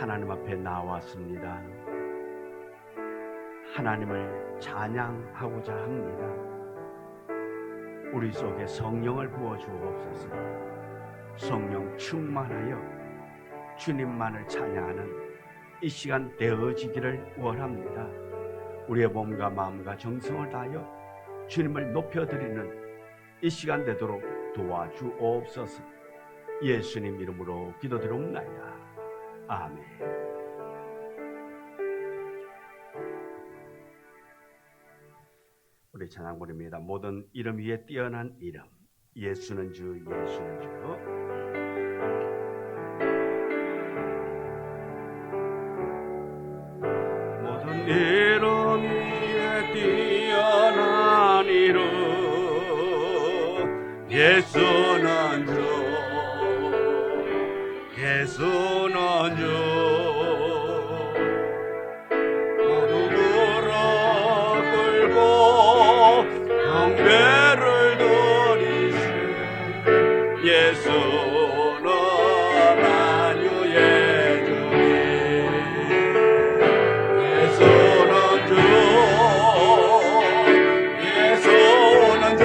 하나님 앞에 나왔습니다. 하나님을 찬양하고자 합니다. 우리 속에 성령을 부어주옵소서. 성령 충만하여 주님만을 찬양하는 이 시간 되어지기를 원합니다. 우리의 몸과 마음과 정성을 다하여 주님을 높여드리는 이 시간 되도록 도와주옵소서. 예수님 이름으로 기도드리옵나이다. 아멘. 우리 찬양 부릅니다. 모든 이름 위에 뛰어난 이름, 예수는 주, 예수는 주. 모든 이름 위에 뛰어난 이름, 예수는 주, 예수는 주. 모두 무릎 꿇고 경배를 드리세. 예수는 만유의 주님, 예수는 주, 예수는 주.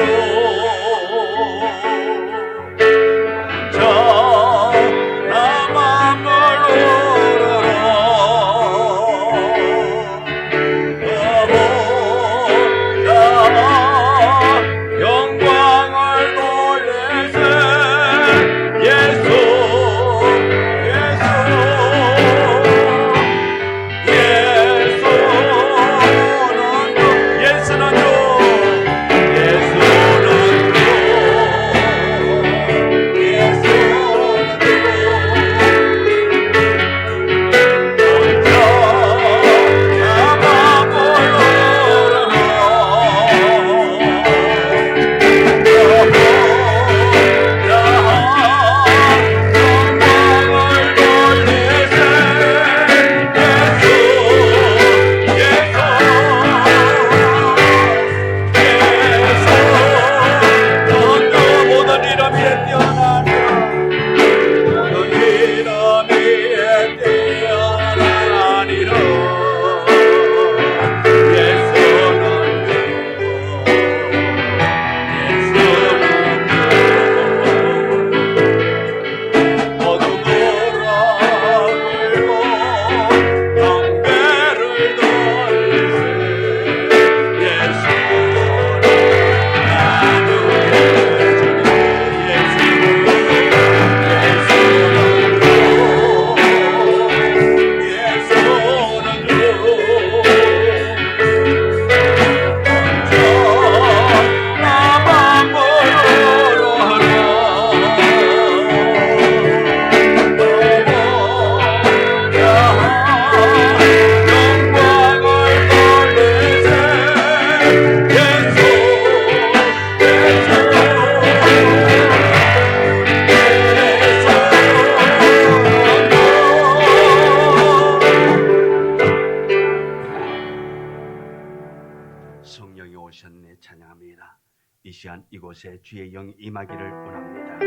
성령이 오셨네. 찬양합니다. 이 시간 이곳에 주의 영이 임하기를 원합니다.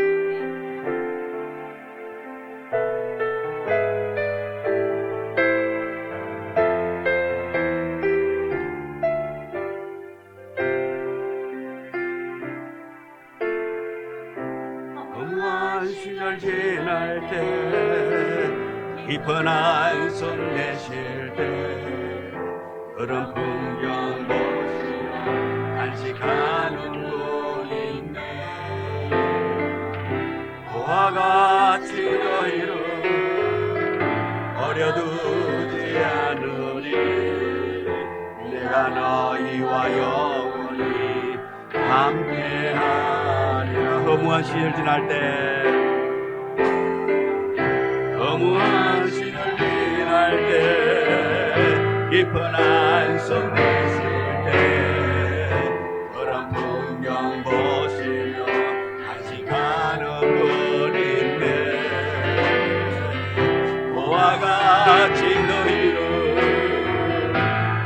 험한 시절 지날 때, 깊은 한숨 내쉴 때, 그런 풍경 보시며 안식하는 분 있네. 그와 같이 너희를 버려두지 않으리. 내가 너희와 영원히 함께하리라. 허무한 시절 지날 때, 허무한 시절 지날 때, 깊은 한숨 내쉴 때, 그런 풍경 보시며 안식하는 분 있네. 그와 같이 너희를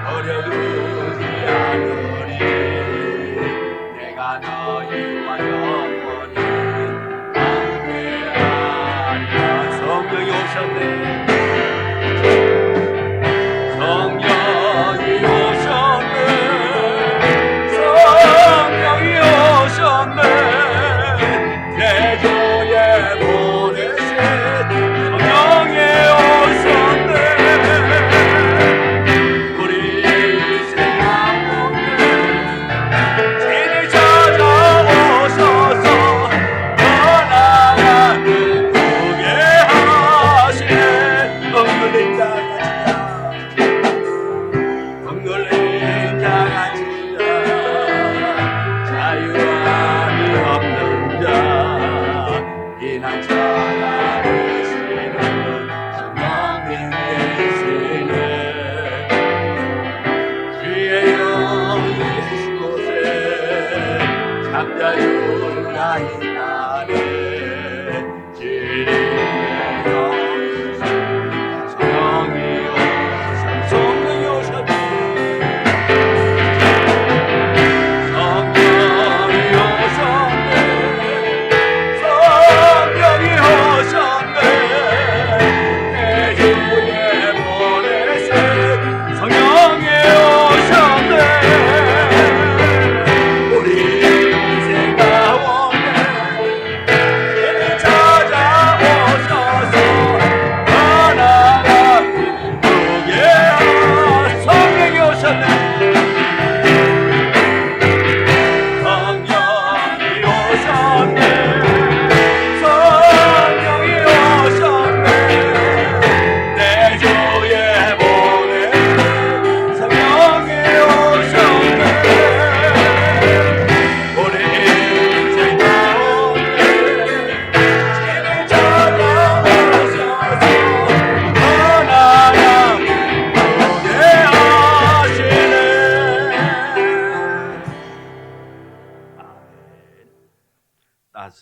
버려두지 않으리. 내가 너희와 영원히 함께하리라.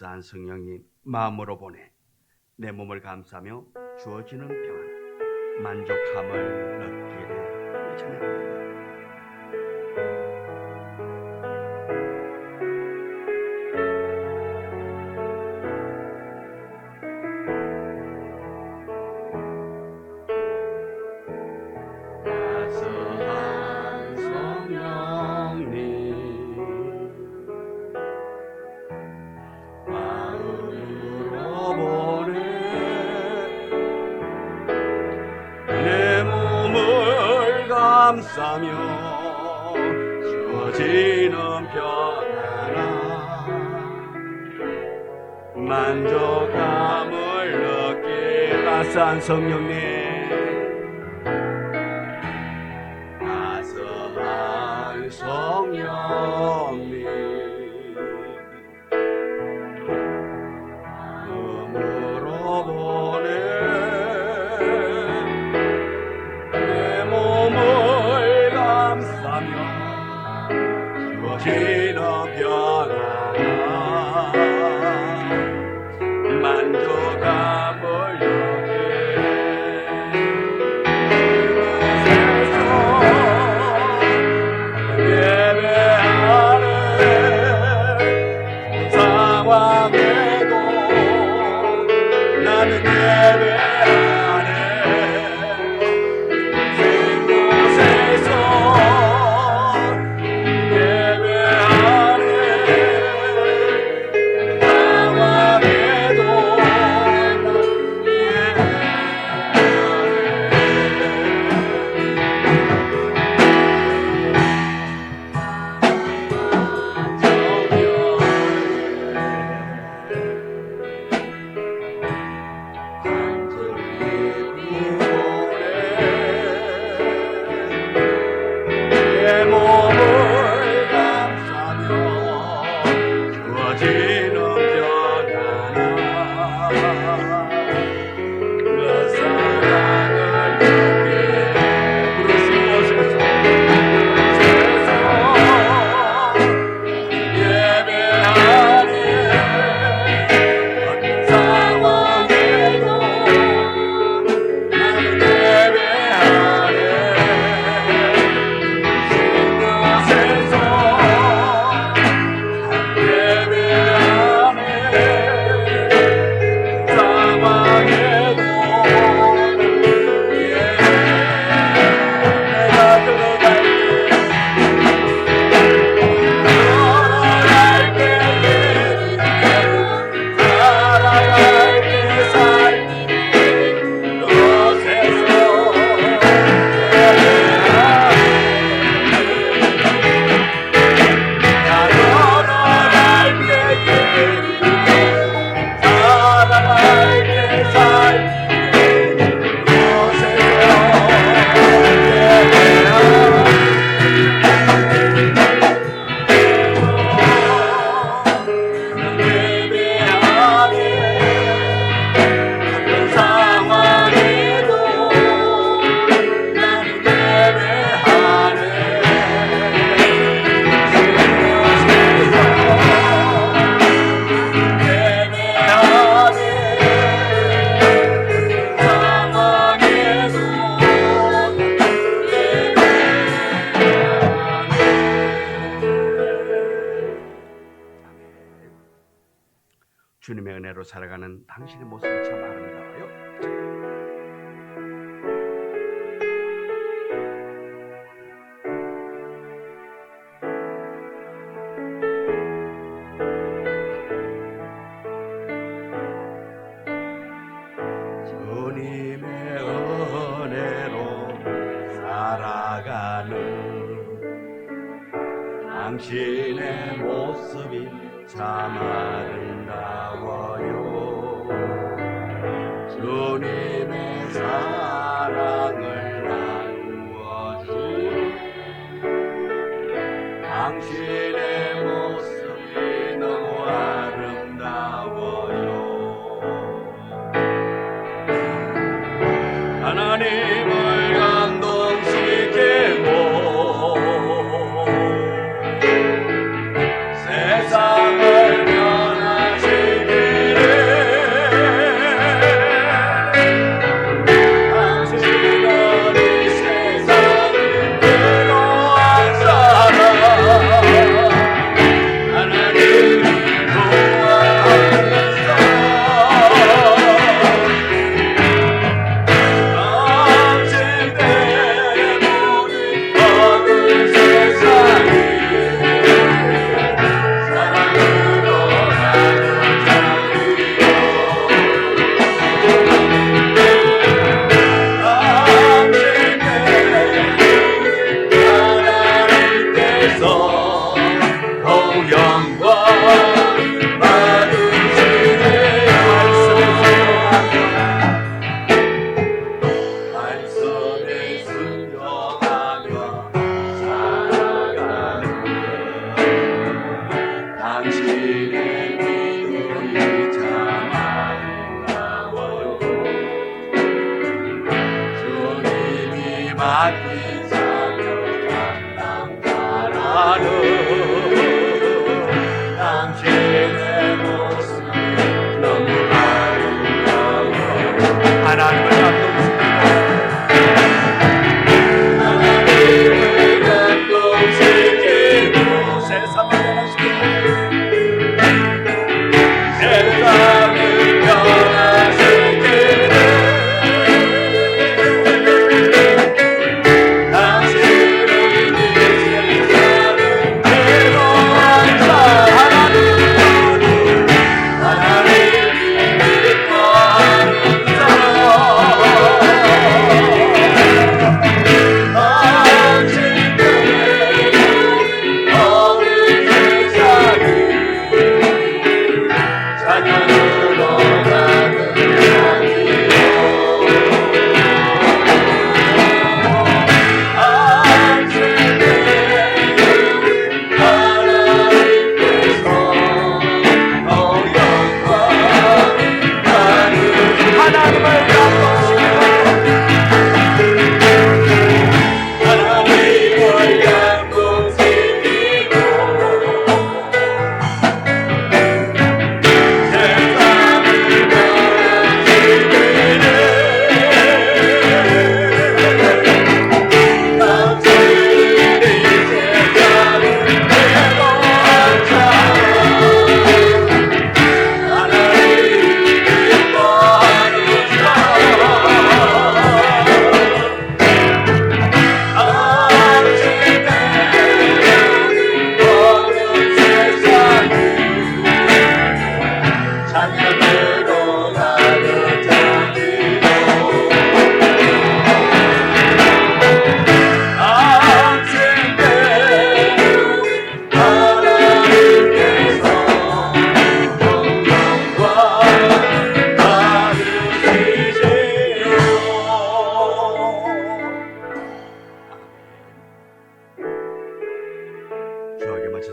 감사한 성령님 마음으로 보내 내 몸을 감싸며 주어지는 평안, 만족함을 느끼래. 찬양합니다. 따스한 성령님 마음으로 보내 내 몸을 감싸며 주어지는 평안함, 만족함을 느끼. 따스한 성령님, 따스한 성령님 마음으로 보내 내 몸을 감싸며 주어지는 평안함, 만족함을 주님의 은혜로 살아가는 당신의 모습이 참 아름다워요. 주님의 은혜로 살아가는 당신의 모습이 참 아름다워요. 주님의 사랑을 나누어 주는 당신의 모습이 너무 아름다워요. 하나님을 감동시키고 세상을 변화시키고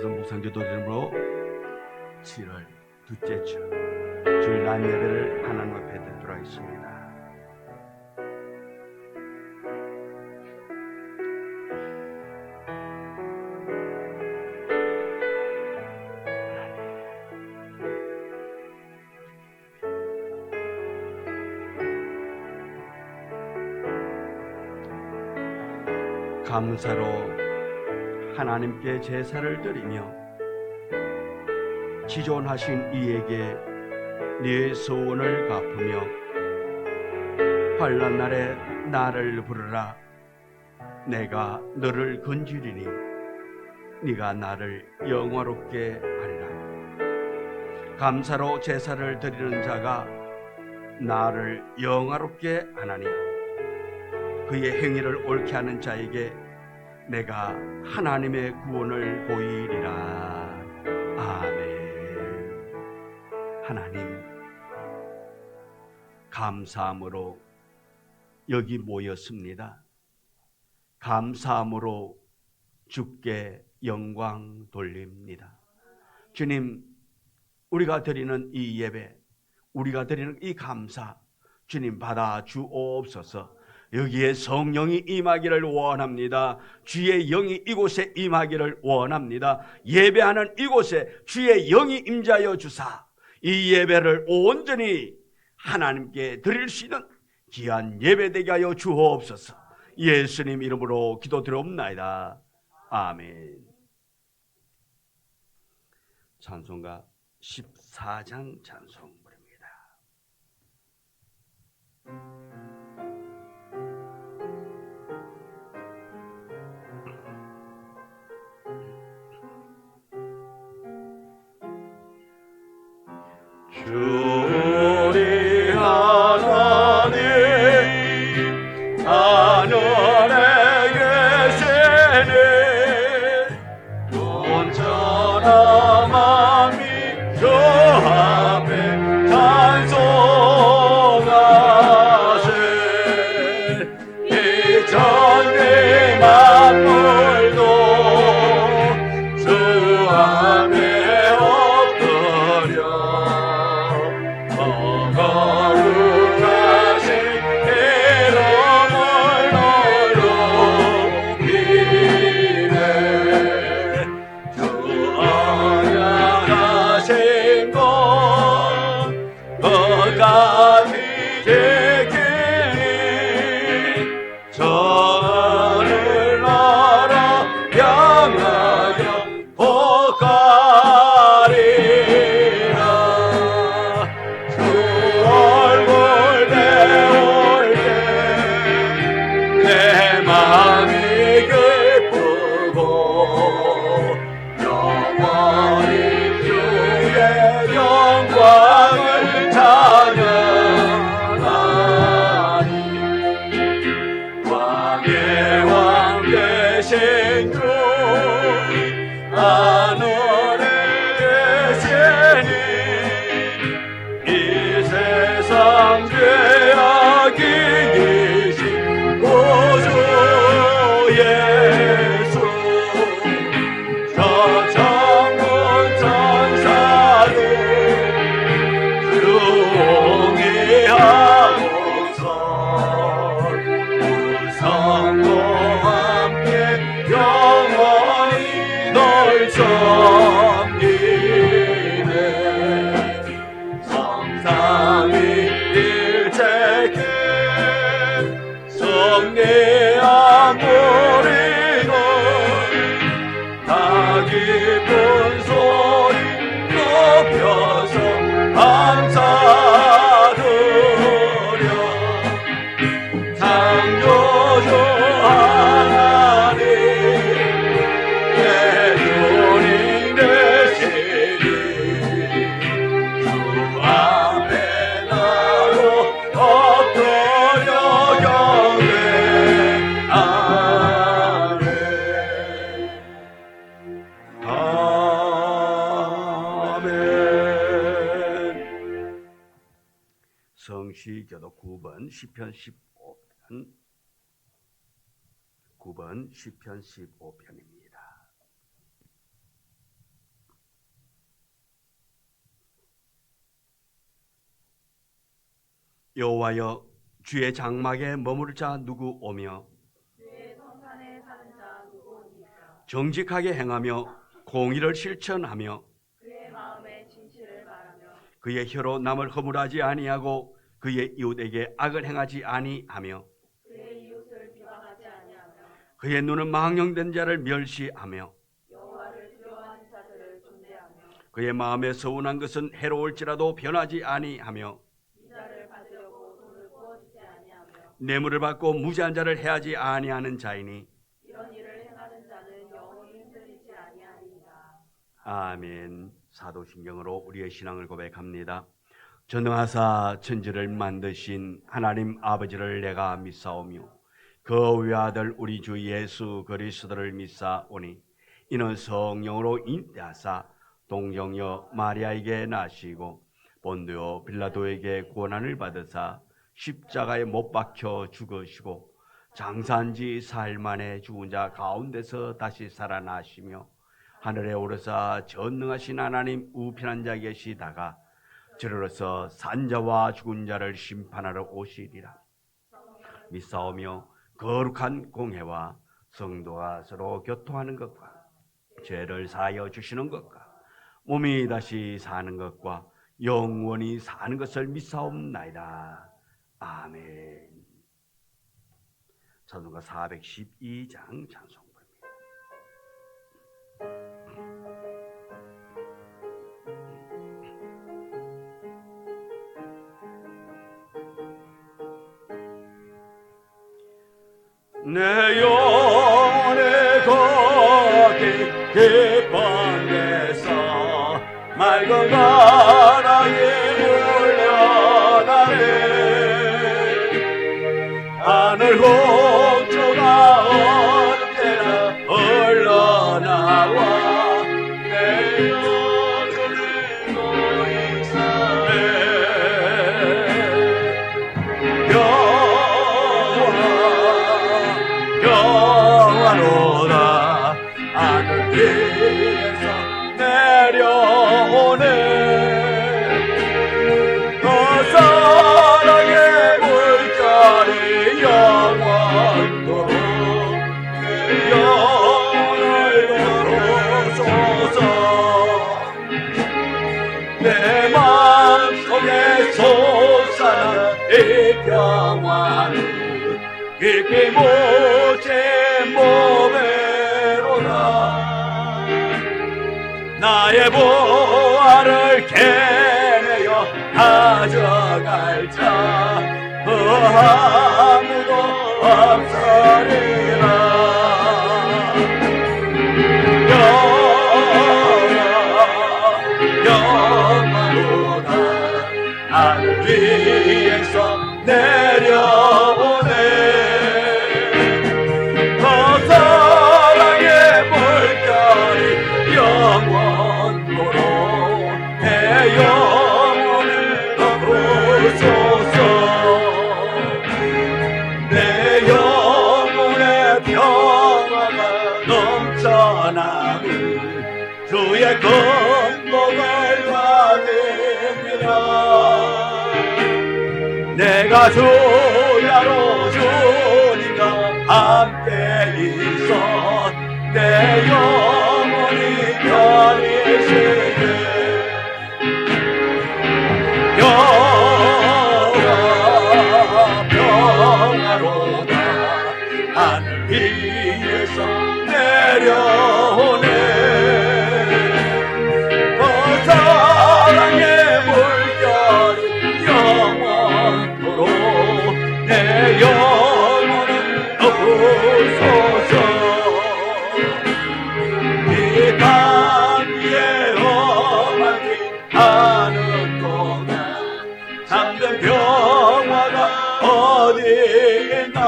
오셔서 묵상기도 드림으로 7월 둘째 주 주일 날 예배를 하나님 앞에 드리도록 하겠습니다. 감사로 하나님께 제사를 드리며 지존하신 이에게 네 소원을 갚으며 환난 날에 나를 부르라. 내가 너를 건지리니 네가 나를 영화롭게 하리라. 감사로 제사를 드리는 자가 나를 영화롭게 하나니 그의 행위를 옳게 하는 자에게 내가 하나님의 구원을 보이리라. 아멘. 하나님, 감사함으로 여기 모였습니다. 감사함으로 주께 영광 돌립니다. 주님, 우리가 드리는 이 예배, 우리가 드리는 이 감사, 주님 받아 주옵소서. 여기에 성령이 임하기를 원합니다. 주의 영이 이곳에 임하기를 원합니다. 예배하는 이곳에 주의 영이 임자여 주사 이 예배를 온전히 하나님께 드릴 수 있는 귀한 예배 되게 하여 주옵소서. 예수님 이름으로 기도드리옵나이다. 아멘. 찬송가 14장 찬송부입니다. 주리 하나님 하늘에 계시니 온전한 마음이 주 앞에 찬송하세. 이 천리 만물도 주 앞에 거룩하신 이름을 높이네. 주 언약하신 것 끝까지 지키니 저를 나라 향하여 복하리라. 내 마음이 기쁘고 영원히 주의 영광을 찬양하니. 왕의 왕 되신 주 하늘에 계시니 이 세상 죄악이 구주 예수 저 천군 천사들 수옹이하고서 우성과 함께 영원히 널 섬기네. 성삼위 일체계 성례한 우리는 다 기쁜 소리 높여서 감사드려. 창조주 하나님 내 주님 되시니 주 앞에 나로 엎드려 경배하네. 아멘. 성시교도 9번 시편 15편 9번 시편 15편입니다. 여호와여, 주의 장막에 머무를 자 누구 오며 주의 성산에 사는 자 누구입니까? 정직하게 행하며 공의를 실천하며 그의 마음에 진실을 말하며 그의 혀로 남을 허물하지 아니하고 그의 이웃에게 악을 행하지 아니하며 그의 이웃을 비방하지 아니하며 그의 눈은 망령된 자를 멸시하며 여호와를 두려워하는 자들을 존대하며 그의 마음에 서운한 것은 해로울지라도 변하지 아니하며 이자를 받으려고 돈을 부어주지 아니하며 뇌물을 받고 무지한 자를 해하지 아니하는 자이니 이런 일을 행하는 자는 영원히 흔들리지 아니하리이다. 아멘. 사도신경으로 우리의 신앙을 고백합니다. 전능하사 천지를 만드신 하나님 아버지를 내가 믿사오며 그 외아들 우리 주 예수 그리스도를 믿사오니 이는 성령으로 잉태하사 동정녀 마리아에게 나시고 본디오 빌라도에게 고난을 받으사 십자가에 못 박혀 죽으시고 장사한지 사흘 만에 죽은 자 가운데서 다시 살아나시며 하늘에 오르사 전능하신 하나님 우편한 자 계시다가 저리로서 산자와 죽은 자를 심판하러 오시리라. 믿사오며 거룩한 공회와 성도가 서로 교통하는 것과 죄를 사하여 주시는 것과 몸이 다시 사는 것과 영원히 사는 것을 믿사옵나이다. 아멘. 찬송가 412장 찬송부입니다. 내 영혼의 거기 깊은 데서 맑은 바람이 물려나네. 하늘 홍조가 언제나 흘러나와 내 영혼을 모이사네. 영원하로다. 하늘 위에서 내려오네. 그 사랑의 물결이 영원토록 내 영혼을 걸어소서. 내 마음속에 솟아난 이 평화는 깊이 묻힌 몸에로다. 나의 보화를 캐내어 가져갈 자 그 아무도 없으리라. 영원하로다. 하늘 위에서 내려오네. 그 사랑의 물결이 영원토록 내 영혼을 거두소서. 내 영혼의 평화가 넘쳐나는 주의 건복을 받으리라. 내가 주야로 주님과 함께 있어 내 영혼이 편히시게. 평화로다. 하늘 위에서 내려오네. 그 사랑의 물결이 영원토록 내 영혼을 거두소서. 이 땅 위에 험한 길 하는 동안 잠든 평화가 어디 있나.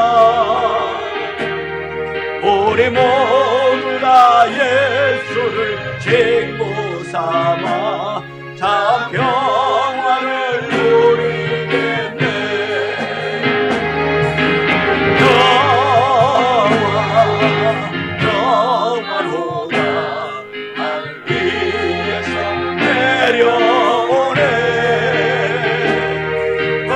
우리 모두 다 예수를 친구 삼아 참 평화를 누리겠네. 영원하로다. 하늘 위에서 내려오네. 그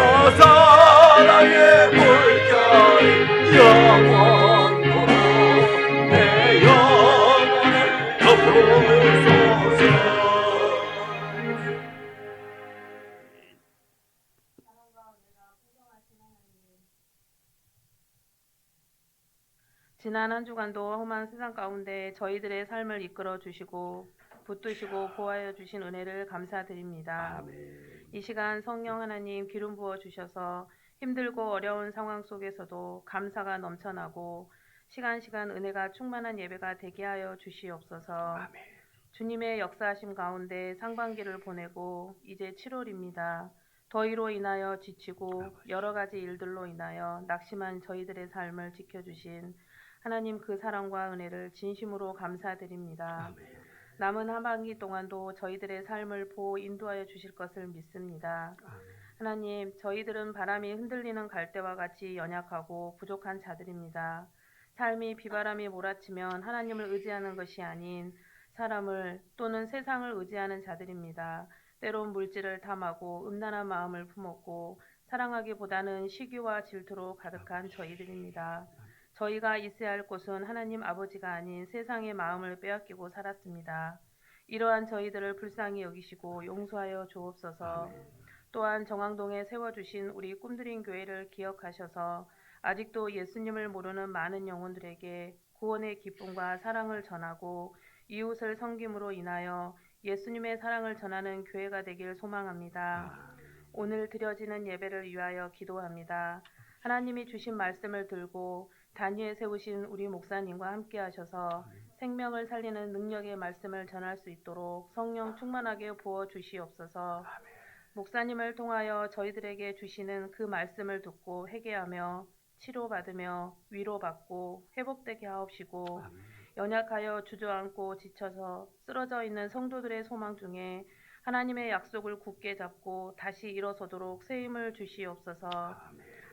지난 한 주간도 험한 세상 가운데 저희들의 삶을 이끌어 주시고 붙드시고 보호하여 주신 은혜를 감사드립니다. 아멘. 이 시간 성령 하나님 기름 부어 주셔서 힘들고 어려운 상황 속에서도 감사가 넘쳐나고 시간 은혜가 충만한 예배가 되게 하여 주시옵소서. 아멘. 주님의 역사하심 가운데 상반기를 보내고 이제 7월입니다. 더위로 인하여 지치고 여러 가지 일들로 인하여 낙심한 저희들의 삶을 지켜주신 하나님 그 사랑과 은혜를 진심으로 감사드립니다. 아멘. 남은 하반기 동안도 저희들의 삶을 보호 인도하여 주실 것을 믿습니다. 아멘. 하나님, 저희들은 바람이 흔들리는 갈대와 같이 연약하고 부족한 자들입니다. 삶이 비바람이 몰아치면 하나님을 의지하는 것이 아닌 사람을 또는 세상을 의지하는 자들입니다. 때론 물질을 탐하고 음란한 마음을 품었고 사랑하기보다는 시기와 질투로 가득한 저희들입니다. 저희가 있어야 할 곳은 하나님 아버지가 아닌 세상의 마음을 빼앗기고 살았습니다. 이러한 저희들을 불쌍히 여기시고 용서하여 주옵소서. 또한 정왕동에 세워주신 우리 꿈드린 교회를 기억하셔서 아직도 예수님을 모르는 많은 영혼들에게 구원의 기쁨과 사랑을 전하고 이웃을 섬김으로 인하여 예수님의 사랑을 전하는 교회가 되길 소망합니다. 오늘 드려지는 예배를 위하여 기도합니다. 하나님이 주신 말씀을 들고 단위에 세우신 우리 목사님과 함께 하셔서 생명을 살리는 능력의 말씀을 전할 수 있도록 성령 충만하게 부어 주시옵소서. 목사님을 통하여 저희들에게 주시는 그 말씀을 듣고 회개하며 치료받으며 위로받고 회복되게 하옵시고 연약하여 주저앉고 지쳐서 쓰러져 있는 성도들의 소망 중에 하나님의 약속을 굳게 잡고 다시 일어서도록 새 힘을 주시옵소서.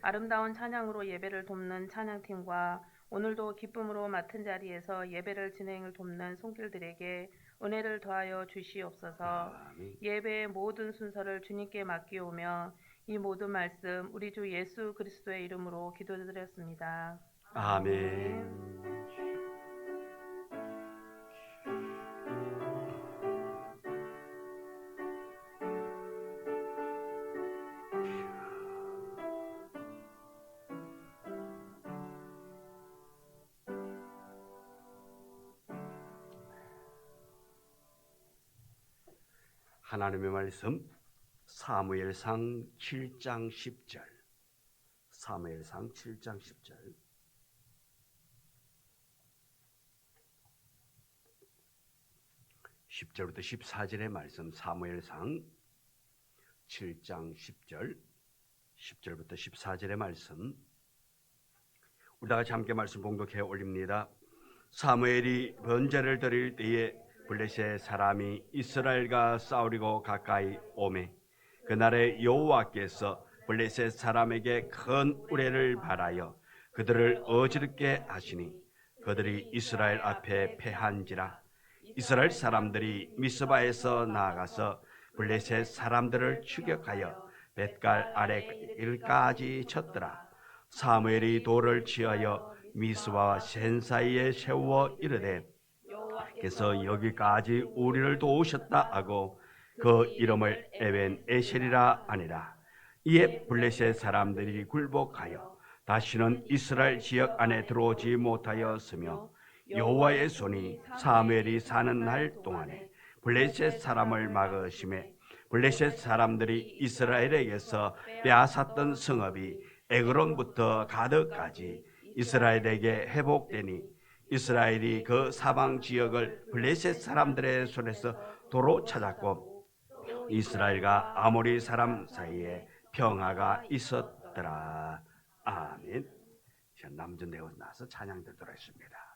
아름다운 찬양으로 예배를 돕는 찬양팀과 오늘도 기쁨으로 맡은 자리에서 예배를 진행을 돕는 손길들에게 은혜를 더하여 주시옵소서. 예배의 모든 순서를 주님께 맡기오며 이 모든 말씀 우리 주 예수 그리스도의 이름으로 기도드렸습니다. 아멘. 하나님의 말씀 사무엘상 7장 10절. 사무엘상 7장 10절. 10절부터 14절의 말씀 사무엘상 7장 10절 10절부터 14절의 말씀 우리 다 같이 함께 말씀 봉독해 올립니다. 사무엘이 번제를 드릴 때에 블레셋 사람이 이스라엘과 싸우려고 가까이 오매 그날에 여호와께서 블레셋 사람에게 큰 우레를 발하여 그들을 어지럽게 하시니 그들이 이스라엘 앞에 패한지라. 이스라엘 사람들이 미스바에서 나아가서 블레셋 사람들을 추격하여 벳갈 아래까지 쳤더라. 사무엘이 돌을 취하여 미스바와 센 사이에 세워 이르되 께서 여기까지 우리를 도우셨다 하고 그 이름을 에벤 에셀이라 하니라. 이에 블레셋 사람들이 굴복하여 다시는 이스라엘 지역 안에 들어오지 못하였으며 여호와의 손이 사무엘이 사는 날 동안에 블레셋 사람을 막으심에 블레셋 사람들이 이스라엘에게서 빼앗았던 성읍이 에그론부터 가드까지 이스라엘에게 회복되니 이스라엘이 그 사방 지역을 블레셋 사람들의 손에서 도로 찾았고 이스라엘과 아모리 사람 사이에 평화가 있었더라. 아멘. 남전되고 나서 찬양 들도록 하겠습니다.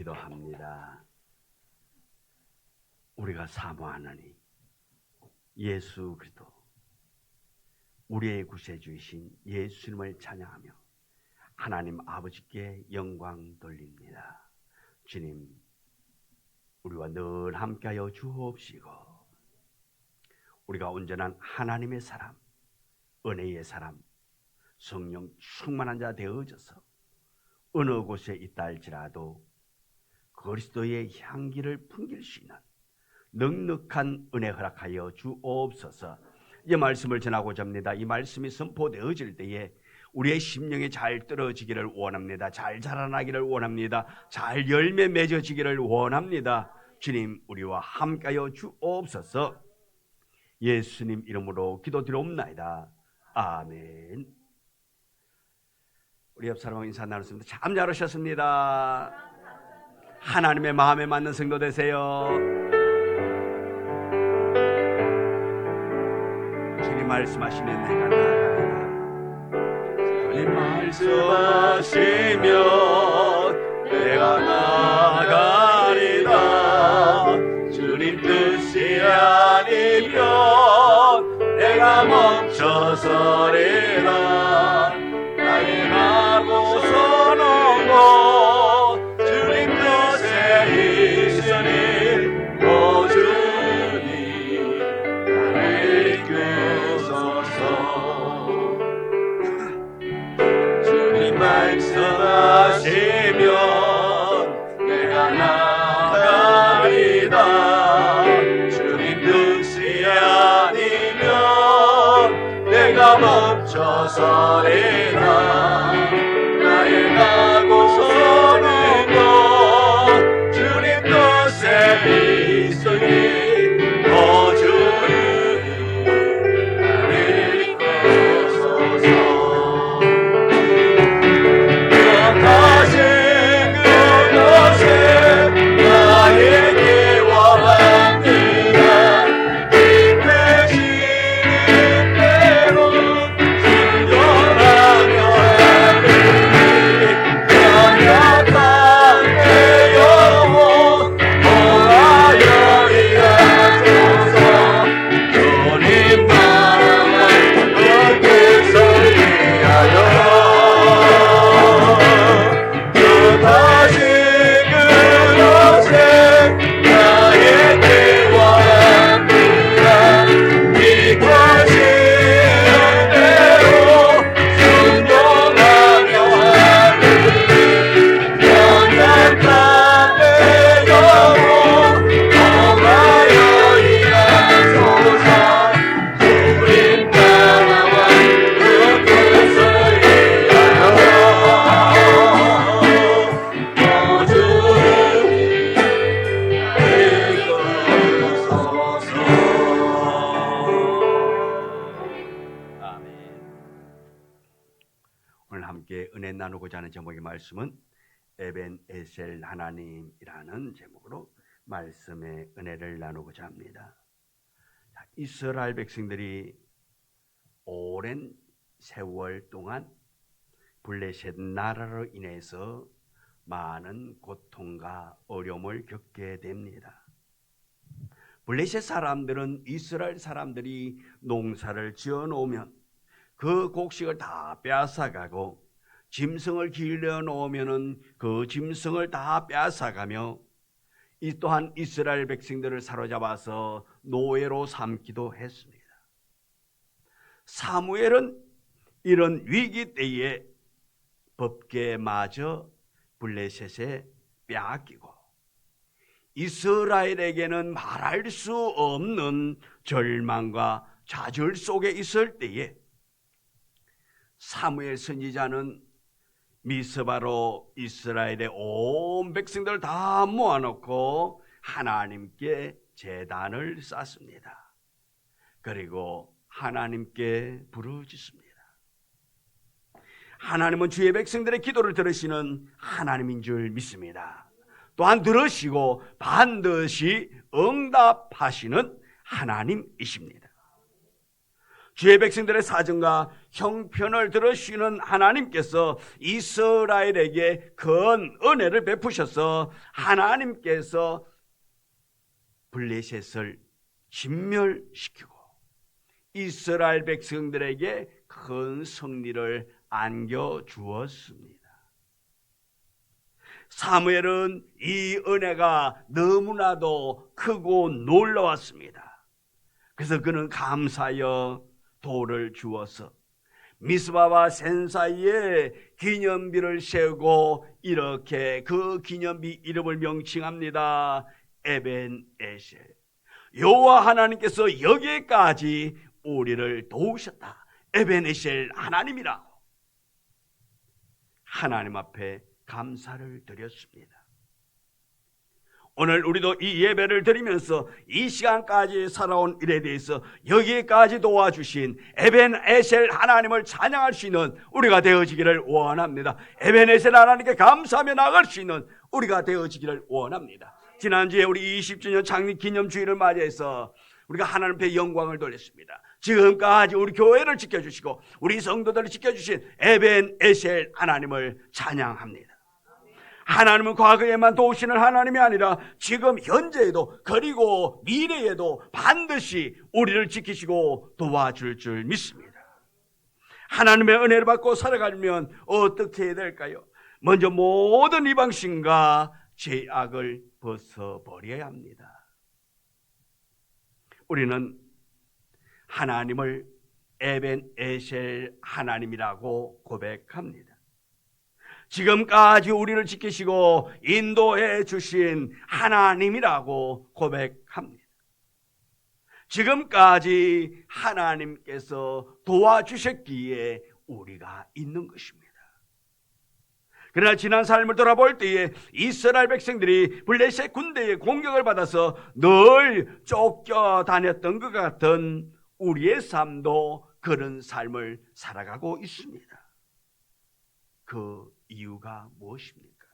기도합니다. 우리가 사모하노니 예수 그리스도 우리의 구세주이신 예수님을 찬양하며 하나님 아버지께 영광 돌립니다. 주님, 우리와 늘 함께하여 주옵시고 우리가 온전한 하나님의 사람, 은혜의 사람, 성령 충만한 자 되어져서 어느 곳에 있다 할지라도 그리스도의 향기를 풍길 수 있는 넉넉한 은혜 허락하여 주옵소서. 이 말씀을 전하고자 합니다. 이 말씀이 선포되어질 때에 우리의 심령이 잘 떨어지기를 원합니다. 잘 자라나기를 원합니다. 잘 열매 맺어지기를 원합니다. 주님, 우리와 함께하여 주옵소서. 예수님 이름으로 기도드리옵나이다. 아멘. 우리 옆 사람하고 인사 나눴습니다. 참 잘하셨습니다. 하나님의 마음에 맞는 성도 되세요. 주님 말씀하시면 내가 나아가리라. 주님 말씀하시면 내가 나아가리라. 주님 뜻이 아니면 내가 멈춰서리라. 나의 가고 서는 곳 주님 뜻에 있으니 오 주님 나를 이끄소서. 주님 말씀하시면 내가 나가리다. 주님 뜻이 아니면 내가 멈춰서리라. 나의 가고 서는 곳 주님 뜻에 있으니 오 주님 나를 이끄소서. 다시 그곳에 나에게 와합니다. 이끄시는 대로 순종하며 하리니 연약한 내 영혼 보아여 이하소서. 주님 나라와 그 뜻을 위하여 다시 그곳에 나에게 와합니다. 이끄시는 대로 순종하며 하리니 연약한 내 영혼 보아여 이하소서. 주님 나라와 그 뜻을 위하여 오늘 함께 은혜 나누고자 하는 제목의 말씀은 에벤에셀 하나님이라는 제목으로 말씀의 은혜를 나누고자 합니다. 이스라엘 백성들이 오랜 세월 동안 블레셋 나라로 인해서 많은 고통과 어려움을 겪게 됩니다. 블레셋 사람들은 이스라엘 사람들이 농사를 지어 놓으면 그 곡식을 다 빼앗아가고 짐승을 길러 놓으면은 그 짐승을 다 빼앗아가며 이 또한 이스라엘 백성들을 사로잡아서 노예로 삼기도 했습니다. 사무엘은 이런 위기 때에 법궤마저 블레셋에 빼앗기고 이스라엘에게는 말할 수 없는 절망과 좌절 속에 있을 때에 사무엘 선지자는 미스바로 이스라엘의 온 백성들을 다 모아놓고 하나님께 제단을 쌓습니다. 그리고 하나님께 부르짖습니다. 하나님은 주의 백성들의 기도를 들으시는 하나님인 줄 믿습니다. 또한 들으시고 반드시 응답하시는 하나님이십니다. 주의 백성들의 사정과 형편을 들으시는 하나님께서 이스라엘에게 큰 은혜를 베푸셔서 하나님께서 블레셋을 진멸시키고 이스라엘 백성들에게 큰 승리를 안겨주었습니다. 사무엘은 이 은혜가 너무나도 크고 놀라웠습니다. 그래서 그는 감사하여 돌을 주어서 미스바와 센 사이에 기념비를 세우고 이렇게 그 기념비 이름을 명칭합니다. 에벤에셀. 여호와 하나님께서 여기까지 우리를 도우셨다. 에벤에셀 하나님이라고 하나님 앞에 감사를 드렸습니다. 오늘 우리도 이 예배를 드리면서 이 시간까지 살아온 일에 대해서 여기까지 도와주신 에벤에셀 하나님을 찬양할 수 있는 우리가 되어지기를 원합니다. 에벤에셀 하나님께 감사하며 나갈 수 있는 우리가 되어지기를 원합니다. 지난주에 우리 20주년 창립 기념주일을 맞이해서 우리가 하나님 앞에 영광을 돌렸습니다. 지금까지 우리 교회를 지켜주시고 우리 성도들을 지켜주신 에벤에셀 하나님을 찬양합니다. 하나님은 과거에만 도우시는 하나님이 아니라 지금 현재에도 그리고 미래에도 반드시 우리를 지키시고 도와줄 줄 믿습니다. 하나님의 은혜를 받고 살아가려면 어떻게 해야 될까요? 먼저 모든 이방신과 죄악을 벗어버려야 합니다. 우리는 하나님을 에벤에셀 하나님이라고 고백합니다. 지금까지 우리를 지키시고 인도해 주신 하나님이라고 고백합니다. 지금까지 하나님께서 도와주셨기에 우리가 있는 것입니다. 그러나 지난 삶을 돌아볼 때에 이스라엘 백성들이 블레셋 군대의 공격을 받아서 늘 쫓겨다녔던 것 같은 우리의 삶도 그런 삶을 살아가고 있습니다. 그 이유가 무엇입니까?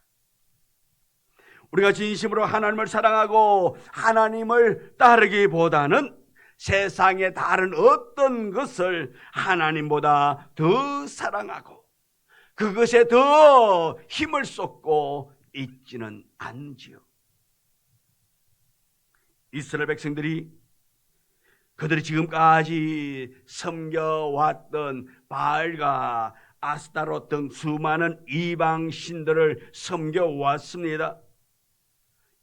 우리가 진심으로 하나님을 사랑하고 하나님을 따르기보다는 세상의 다른 어떤 것을 하나님보다 더 사랑하고 그것에 더 힘을 쏟고 있지는 않지요. 이스라엘 백성들이 그들이 지금까지 섬겨왔던 바알과 아스타롯 등 수많은 이방 신들을 섬겨왔습니다.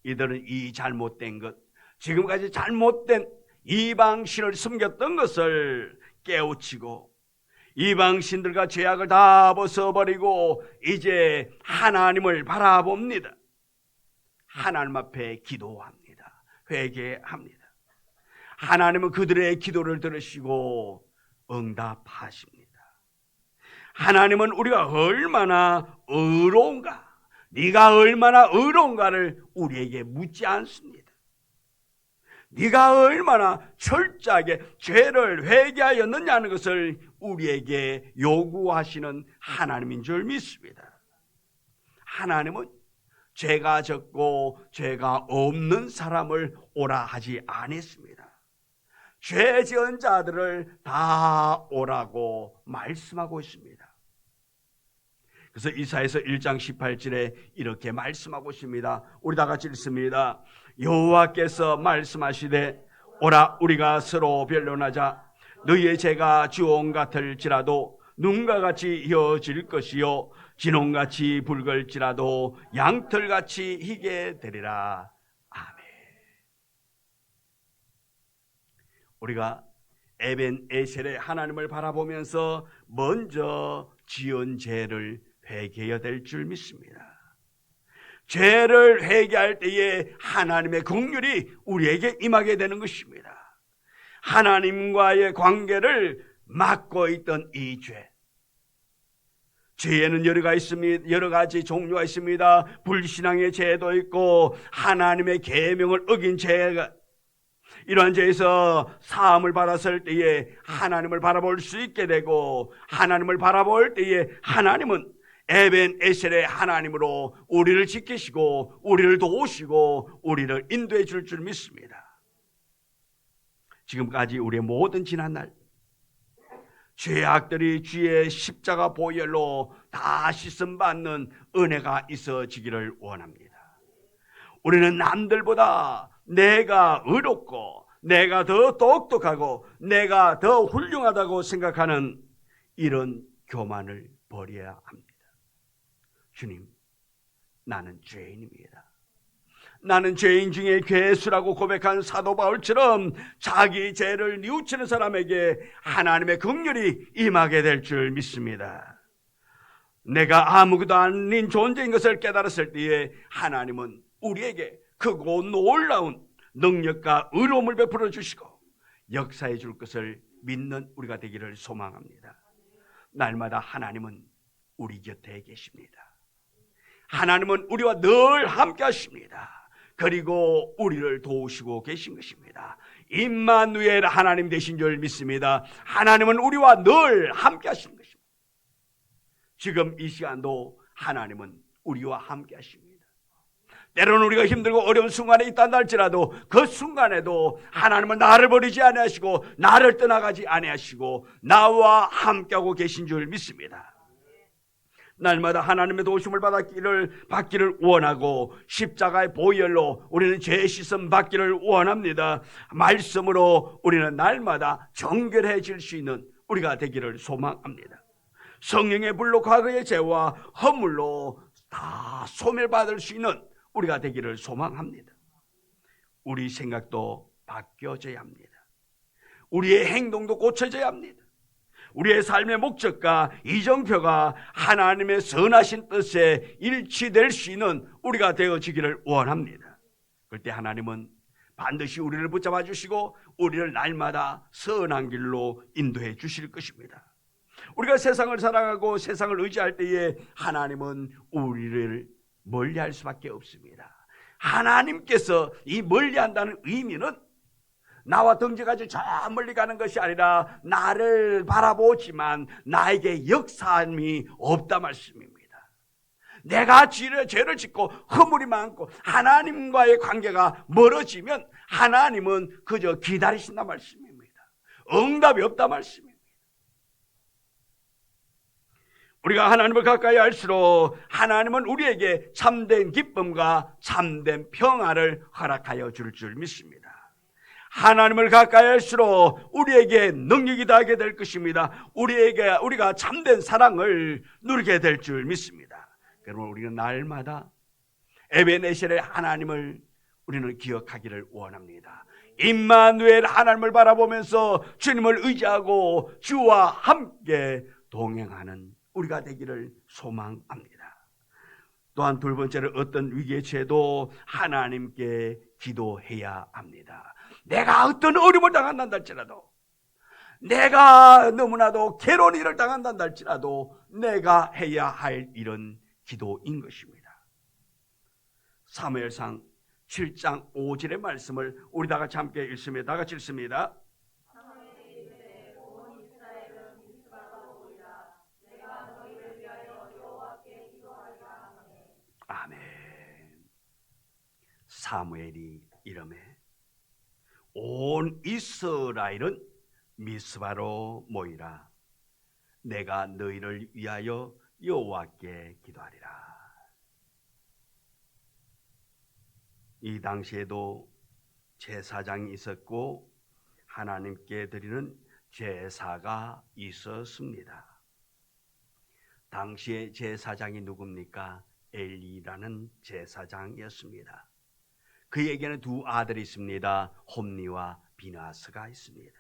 이들은 이 잘못된 것, 지금까지 잘못된 이방 신을 섬겼던 것을 깨우치고 이방 신들과 죄악을 다 벗어버리고 이제 하나님을 바라봅니다. 하나님 앞에 기도합니다. 회개합니다. 하나님은 그들의 기도를 들으시고 응답하십니다. 하나님은 우리가 얼마나 의로운가, 네가 얼마나 의로운가를 우리에게 묻지 않습니다. 네가 얼마나 철저하게 죄를 회개하였느냐는 것을 우리에게 요구하시는 하나님인 줄 믿습니다. 하나님은 죄가 적고 죄가 없는 사람을 오라 하지 않았습니다. 죄 지은 자들을 다 오라고 말씀하고 있습니다. 그래서 이사야서 1장 18절에 이렇게 말씀하고 있습니다. 우리 다 같이 읽습니다. 여호와께서 말씀하시되 오라 우리가 서로 변론하자. 너희의 죄가 주홍 같을지라도 눈과 같이 이어질 것이요 진홍같이 붉을지라도 양털같이 희게 되리라. 아멘. 우리가 에벤에셀의 하나님을 바라보면서 먼저 지은 죄를 회개해야 될 줄 믿습니다. 죄를 회개할 때에 하나님의 긍휼이 우리에게 임하게 되는 것입니다. 하나님과의 관계를 막고 있던 이 죄, 죄에는 여러 가지 종류가 있습니다. 불신앙의 죄도 있고 하나님의 계명을 어긴 죄가, 이러한 죄에서 사함을 받았을 때에 하나님을 바라볼 수 있게 되고, 하나님을 바라볼 때에 하나님은 에벤에셀의 하나님으로 우리를 지키시고 우리를 도우시고 우리를 인도해 줄 줄 믿습니다. 지금까지 우리의 모든 지난날 죄악들이 주의 십자가 보혈로 다 씻음받는 은혜가 있어지기를 원합니다. 우리는 남들보다 내가 의롭고 내가 더 똑똑하고 내가 더 훌륭하다고 생각하는 이런 교만을 버려야 합니다. 주님, 나는 죄인입니다. 나는 죄인 중에 괴수라고 고백한 사도 바울처럼 자기 죄를 뉘우치는 사람에게 하나님의 긍휼이 임하게 될 줄 믿습니다. 내가 아무것도 아닌 존재인 것을 깨달았을 때에 하나님은 우리에게 크고 놀라운 능력과 의로움을 베풀어 주시고 역사해 줄 것을 믿는 우리가 되기를 소망합니다. 날마다 하나님은 우리 곁에 계십니다. 하나님은 우리와 늘 함께 하십니다. 그리고 우리를 도우시고 계신 것입니다. 임마누엘 하나님 되신 줄 믿습니다. 하나님은 우리와 늘 함께 하시는 것입니다. 지금 이 시간도 하나님은 우리와 함께 하십니다. 때로는 우리가 힘들고 어려운 순간에 있다 할지라도 그 순간에도 하나님은 나를 버리지 아니하시고 나를 떠나가지 아니하시고 나와 함께하고 계신 줄 믿습니다. 날마다 하나님의 도우심을 받기를 원하고 십자가의 보혈로 우리는 죄 씻음 받기를 원합니다. 말씀으로 우리는 날마다 정결해질 수 있는 우리가 되기를 소망합니다. 성령의 불로 과거의 죄와 허물로 다 소멸받을 수 있는 우리가 되기를 소망합니다. 우리 생각도 바뀌어져야 합니다. 우리의 행동도 고쳐져야 합니다. 우리의 삶의 목적과 이정표가 하나님의 선하신 뜻에 일치될 수 있는 우리가 되어지기를 원합니다. 그때 하나님은 반드시 우리를 붙잡아 주시고 우리를 날마다 선한 길로 인도해 주실 것입니다. 우리가 세상을 살아가고 세상을 의지할 때에 하나님은 우리를 멀리할 수밖에 없습니다. 하나님께서 이 멀리한다는 의미는 나와 등지가지고 저 멀리 가는 것이 아니라 나를 바라보지만 나에게 역사함이 없다 말씀입니다. 내가 죄를 짓고 허물이 많고 하나님과의 관계가 멀어지면 하나님은 그저 기다리신다 말씀입니다. 응답이 없다 말씀입니다. 우리가 하나님을 가까이 할수록 하나님은 우리에게 참된 기쁨과 참된 평화를 허락하여 줄 믿습니다. 하나님을 가까이 할수록 우리에게 능력이 더하게 될 것입니다. 우리가 참된 사랑을 누리게 될 줄 믿습니다. 그러면 우리는 날마다 에벤에셀의 하나님을 우리는 기억하기를 원합니다. 임마누엘 하나님을 바라보면서 주님을 의지하고 주와 함께 동행하는 우리가 되기를 소망합니다. 또한 두 번째로 어떤 위기에 처해도 하나님께 기도해야 합니다. 내가 어떤 어려움을 당한다 할지라도, 내가 너무나도 괴로운 일을 당한다 할지라도 내가 해야 할 일은 기도인 것입니다. 사무엘상 7장 5절의 말씀을 우리 다 같이 함께 읽습니다. 다 같이 읽습니다. 아멘. 사무엘이 이러매 온 이스라엘은 미스바로 모이라. 내가 너희를 위하여 여호와께 기도하리라. 이 당시에도 제사장이 있었고 하나님께 드리는 제사가 있었습니다. 당시의 제사장이 누굽니까? 엘리라는 제사장이었습니다. 그에게는 두 아들이 있습니다. 홈니와 비나스가 있습니다.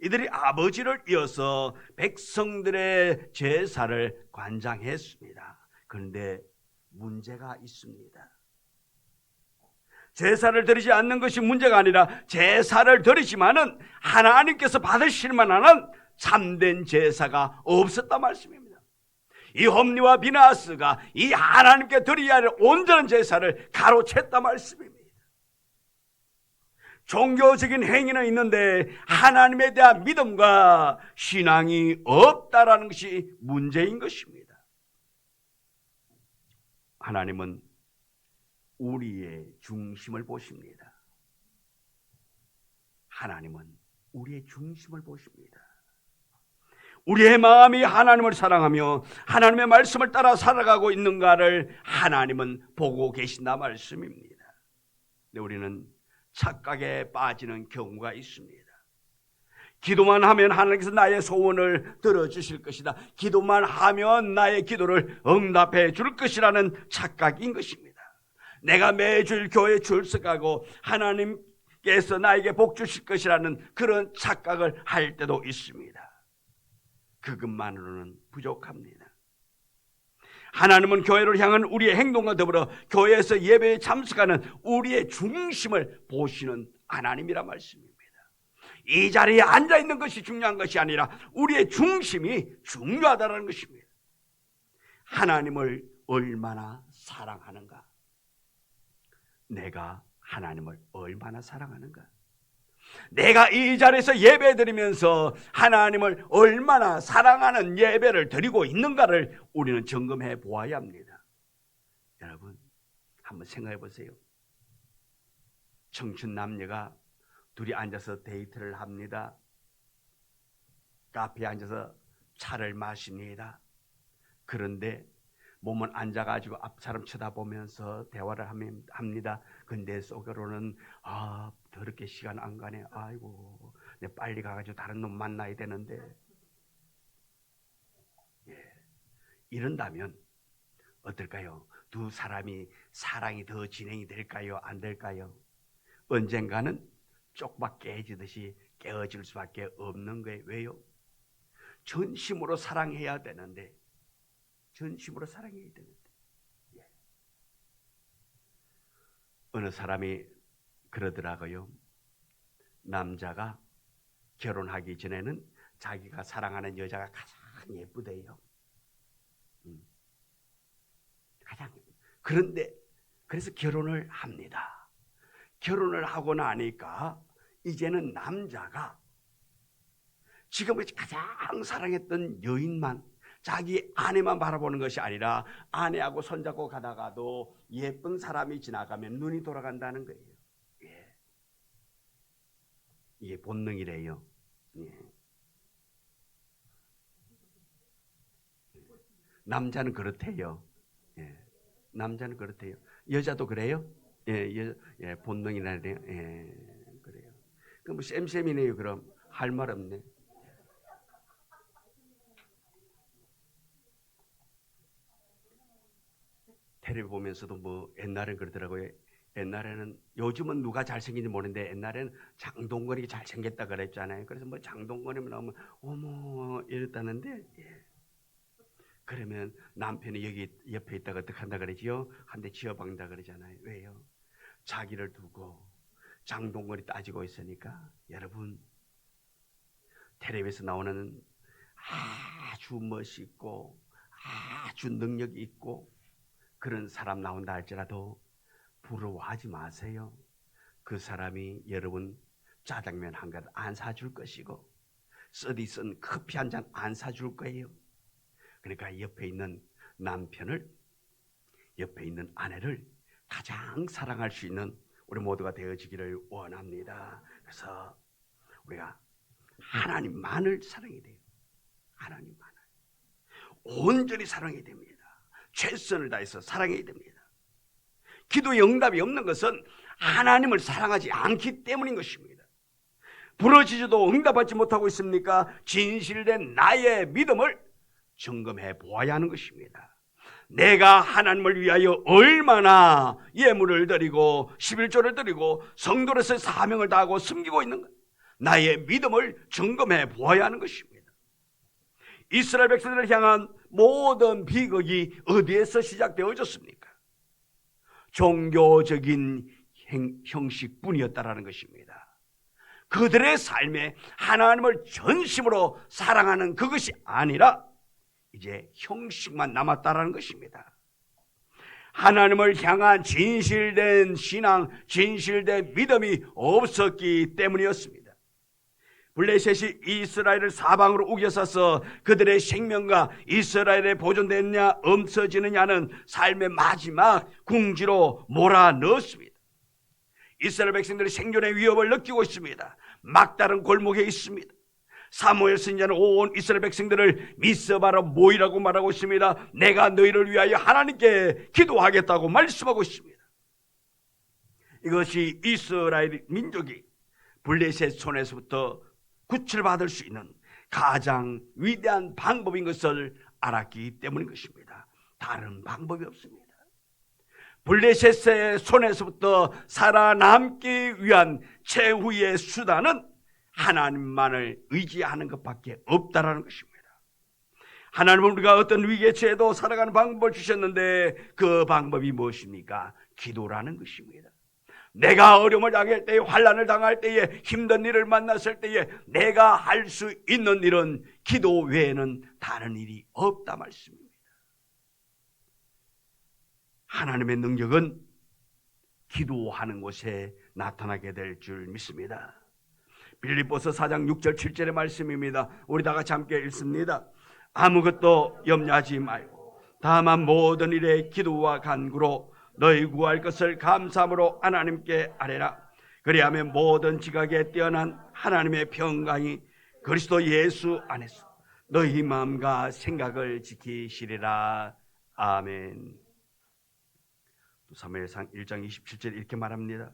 이들이 아버지를 이어서 백성들의 제사를 관장했습니다. 그런데 문제가 있습니다. 제사를 드리지 않는 것이 문제가 아니라 제사를 드리지만은 하나님께서 받으실 만한 참된 제사가 없었단 말씀입니다. 이 홈니와 비나스가 이 하나님께 드려야 할 온전한 제사를 가로챘단 말씀입니다. 종교적인 행위는 있는데 하나님에 대한 믿음과 신앙이 없다라는 것이 문제인 것입니다. 하나님은 우리의 중심을 보십니다. 하나님은 우리의 중심을 보십니다. 우리의 마음이 하나님을 사랑하며 하나님의 말씀을 따라 살아가고 있는가를 하나님은 보고 계신다 말씀입니다. 근데 우리는 착각에 빠지는 경우가 있습니다. 기도만 하면 하나님께서 나의 소원을 들어주실 것이다. 기도만 하면 나의 기도를 응답해 줄 것이라는 착각인 것입니다. 내가 매주일 교회에 출석하고 하나님께서 나에게 복 주실 것이라는 그런 착각을 할 때도 있습니다. 그것만으로는 부족합니다. 하나님은 교회를 향한 우리의 행동과 더불어 교회에서 예배에 참석하는 우리의 중심을 보시는 하나님이란 말씀입니다. 이 자리에 앉아있는 것이 중요한 것이 아니라 우리의 중심이 중요하다는 것입니다. 하나님을 얼마나 사랑하는가? 내가 하나님을 얼마나 사랑하는가? 내가 이 자리에서 예배 드리면서 하나님을 얼마나 사랑하는 예배를 드리고 있는가를 우리는 점검해 보아야 합니다. 여러분, 한번 생각해 보세요. 청춘 남녀가 둘이 앉아서 데이트를 합니다. 카페에 앉아서 차를 마십니다. 그런데 몸은 앉아가지고 앞 사람 쳐다보면서 대화를 합니다. 근데 속으로는 더럽게 시간 안 가네. 아이고, 내 빨리 가가지고 다른 놈 만나야 되는데. 이런다면 어떨까요? 두 사람이 사랑이 더 진행이 될까요? 안 될까요? 언젠가는 쪽박 깨지듯이 깨어질 수밖에 없는 거예요. 왜요? 전심으로 사랑해야 되는데, 전심으로 사랑해야 되는데. 어느 사람이 그러더라고요. 남자가 결혼하기 전에는 자기가 사랑하는 여자가 가장 예쁘대요. 가장. 그런데 그래서 결혼을 합니다. 결혼을 하고 나니까 이제는 남자가 지금 가장 사랑했던 여인만, 자기 아내만 바라보는 것이 아니라 아내하고 손잡고 가다가도 예쁜 사람이 지나가면 눈이 돌아간다는 거예요. 이게 본능이래요. 남자는 그렇대요. 남자는 그렇대요. 여자도 그래요? 본능이라네요. 그래요. 그럼 뭐 쌤쌤이네요. 그럼 할 말 없네. 텔레비 보면서도 뭐 옛날엔 그러더라고요. 옛날에는, 요즘은 누가 잘생긴지 모르는데 옛날에는 장동건이 잘생겼다 그랬잖아요. 그래서 뭐 장동건이면 나오면 어머 이랬다는데, 그러면 남편이 여기 옆에 있다가 어떡한다 그러지요? 한 대 지어박는다 그러잖아요. 왜요? 자기를 두고 장동건이 따지고 있으니까. 여러분, 텔레비에서 나오는 아주 멋있고 아주 능력이 있고 그런 사람 나온다 할지라도 부러워하지 마세요. 그 사람이 여러분 짜장면 한 그릇 안 사줄 것이고 쓰디 쓴 커피 한 잔 안 사줄 거예요. 그러니까 옆에 있는 남편을, 옆에 있는 아내를 가장 사랑할 수 있는 우리 모두가 되어지기를 원합니다. 그래서 우리가 하나님만을 사랑해야 돼요. 하나님만을 온전히 사랑해야 됩니다. 최선을 다해서 사랑해야 됩니다. 기도의 응답이 없는 것은 하나님을 사랑하지 않기 때문인 것입니다. 부러지지도 응답받지 못하고 있습니까? 진실된 나의 믿음을 점검해 보아야 하는 것입니다. 내가 하나님을 위하여 얼마나 예물을 드리고 11조를 드리고 성도로서의 사명을 다하고 섬기고 있는가? 나의 믿음을 점검해 보아야 하는 것입니다. 이스라엘 백성들을 향한 모든 비극이 어디에서 시작되어졌습니까? 종교적인 형식뿐이었다라는 것입니다. 그들의 삶에 하나님을 전심으로 사랑하는 그것이 아니라 이제 형식만 남았다라는 것입니다. 하나님을 향한 진실된 신앙, 진실된 믿음이 없었기 때문이었습니다. 블레셋이 이스라엘을 사방으로 우겨서서 그들의 생명과 이스라엘에 보존됐냐 없어지느냐는 삶의 마지막 궁지로 몰아넣었습니다. 이스라엘 백성들이 생존의 위협을 느끼고 있습니다. 막다른 골목에 있습니다. 사무엘 선지자는 온 이스라엘 백성들을 미스바로 모이라고 말하고 있습니다. 내가 너희를 위하여 하나님께 기도하겠다고 말씀하고 있습니다. 이것이 이스라엘 민족이 블레셋 손에서부터 구출받을 수 있는 가장 위대한 방법인 것을 알았기 때문인 것입니다. 다른 방법이 없습니다. 블레셋의 손에서부터 살아남기 위한 최후의 수단은 하나님만을 의지하는 것밖에 없다라는 것입니다. 하나님은 우리가 어떤 위기에 처해도 살아가는 방법을 주셨는데 그 방법이 무엇입니까? 기도라는 것입니다. 내가 어려움을 당할 때에, 환난을 당할 때에, 힘든 일을 만났을 때에 내가 할 수 있는 일은 기도 외에는 다른 일이 없다 말씀입니다. 하나님의 능력은 기도하는 곳에 나타나게 될 줄 믿습니다. 빌립보서 4장 6절 7절의 말씀입니다. 우리 다 같이 함께 읽습니다. 아무것도 염려하지 말고 다만 모든 일에 기도와 간구로 너희 구할 것을 감사함으로 하나님께 아뢰라. 그리하면 모든 지각에 뛰어난 하나님의 평강이 그리스도 예수 안에서 너희 마음과 생각을 지키시리라. 아멘. 사무엘상 1장 27절 이렇게 말합니다.